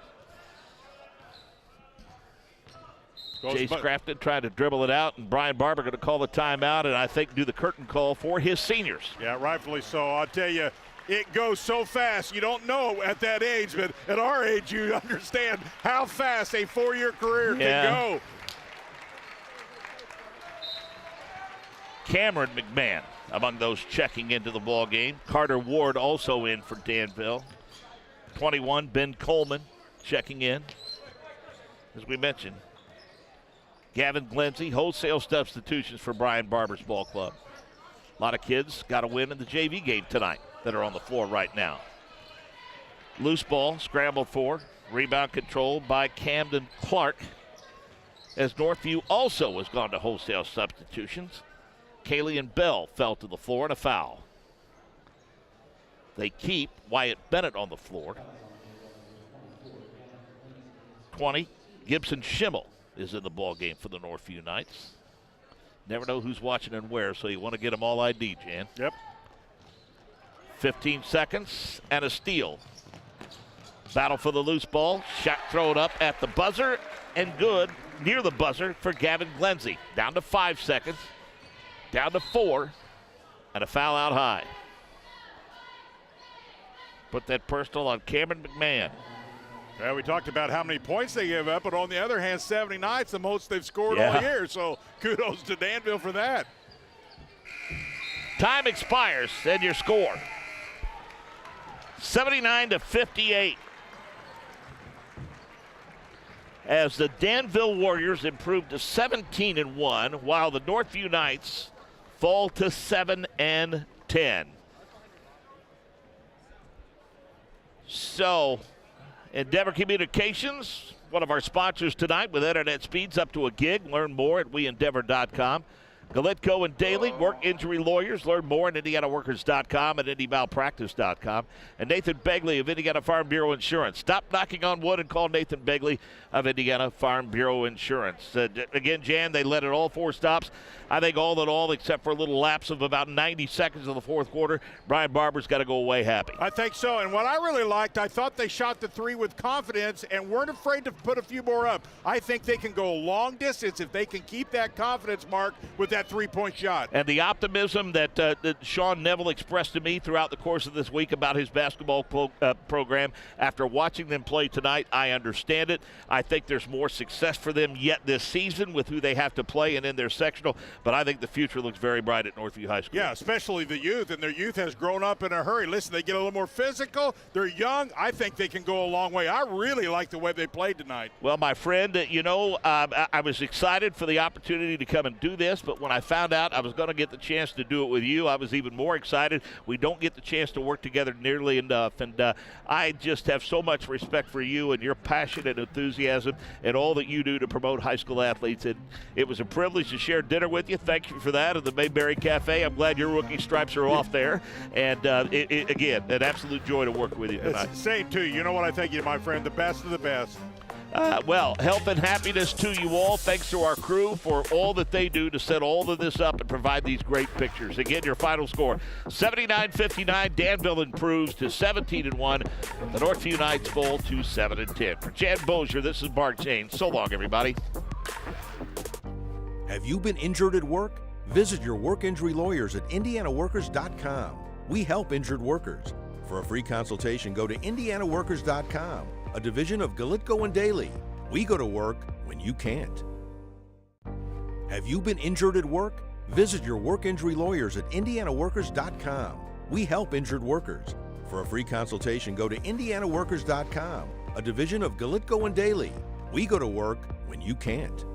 Chase Crafton tried to dribble it out, and Brian Barber going to call the timeout and I think do the curtain call for his seniors. Yeah, rightfully so. I'll tell you, it goes so fast. You don't know at that age, but at our age, you understand how fast a 4-year career can go. Cameron McMahon among those checking into the ball game. Carter Ward also in for Danville. 21, Ben Coleman checking in. As we mentioned, Gavin Glenzie, wholesale substitutions for Brian Barber's ball club. A lot of kids got a win in the JV game tonight that are on the floor right now. Loose ball, scrambled for, rebound controlled by Camden Clark, as Northview also has gone to wholesale substitutions. Kalian Bell fell to the floor and a foul. They keep Wyatt Bennett on the floor. 20, Gibson Schimmel is in the ball game for the Northview Knights. Never know who's watching and where, so you want to get them all ID, Jan. Yep. 15 seconds and a steal. Battle for the loose ball. Shot thrown up at the buzzer and good near the buzzer for Gavin Glenzie. Down to 5 seconds. Down to 4, and a foul out high. Put that personal on Cameron McMahon. Well, we talked about how many points they give up, but on the other hand, 79's the most they've scored all year, so kudos to Danville for that. Time expires, and your score. 79-58. As the Danville Warriors improve to 17-1, while the Northview Knights fall to 7-10. So, Endeavor Communications, one of our sponsors tonight with internet speeds up to a gig. Learn more at weendeavor.com. Galitko and Daly, work injury lawyers. Learn more at IndianaWorkers.com and IndyMalPractice.com. And Nathan Begley of Indiana Farm Bureau Insurance. Stop knocking on wood and call Nathan Begley of Indiana Farm Bureau Insurance. Again, Jan, they led at all 4 stops. I think all in all, except for a little lapse of about 90 seconds of the fourth quarter, Brian Barber's got to go away happy. I think so. And what I really liked, I thought they shot the 3 with confidence and weren't afraid to put a few more up. I think they can go a long distance if they can keep that confidence, Mark, with that 3-point shot. And the optimism that Sean Neville expressed to me throughout the course of this week about his basketball program, after watching them play tonight, I understand it. I think there's more success for them yet this season with who they have to play and in their sectional, but I think the future looks very bright at Northview High School. Yeah, especially the youth, and their youth has grown up in a hurry. Listen, they get a little more physical. They're young. I think they can go a long way. I really like the way they played tonight. Well, my friend, I was excited for the opportunity to come and do this, but when I found out I was going to get the chance to do it with you, I was even more excited. We don't get the chance to work together nearly enough, and I just have so much respect for you and your passion and enthusiasm and all that you do to promote high school athletes. And it was a privilege to share dinner with you. Thank you for that at the Mayberry Cafe. I'm glad your rookie stripes are off there. And, again, an absolute joy to work with you tonight. Same to you. You know what I thank you, my friend, the best of the best. Well, health and happiness to you all. Thanks to our crew for all that they do to set all of this up and provide these great pictures. Again, your final score, 79-59. Danville improves to 17-1. The Northview Knights fall to 7-10. For Chad Bozier, this is Mark James. So long, everybody. Have you been injured at work? Visit your work injury lawyers at IndianaWorkers.com. We help injured workers. For a free consultation, go to IndianaWorkers.com, a division of Galitko and Daly. We go to work when you can't. Have you been injured at work? Visit your work injury lawyers at IndianaWorkers.com. We help injured workers. For a free consultation, go to IndianaWorkers.com, a division of Galitko and Daly. We go to work when you can't.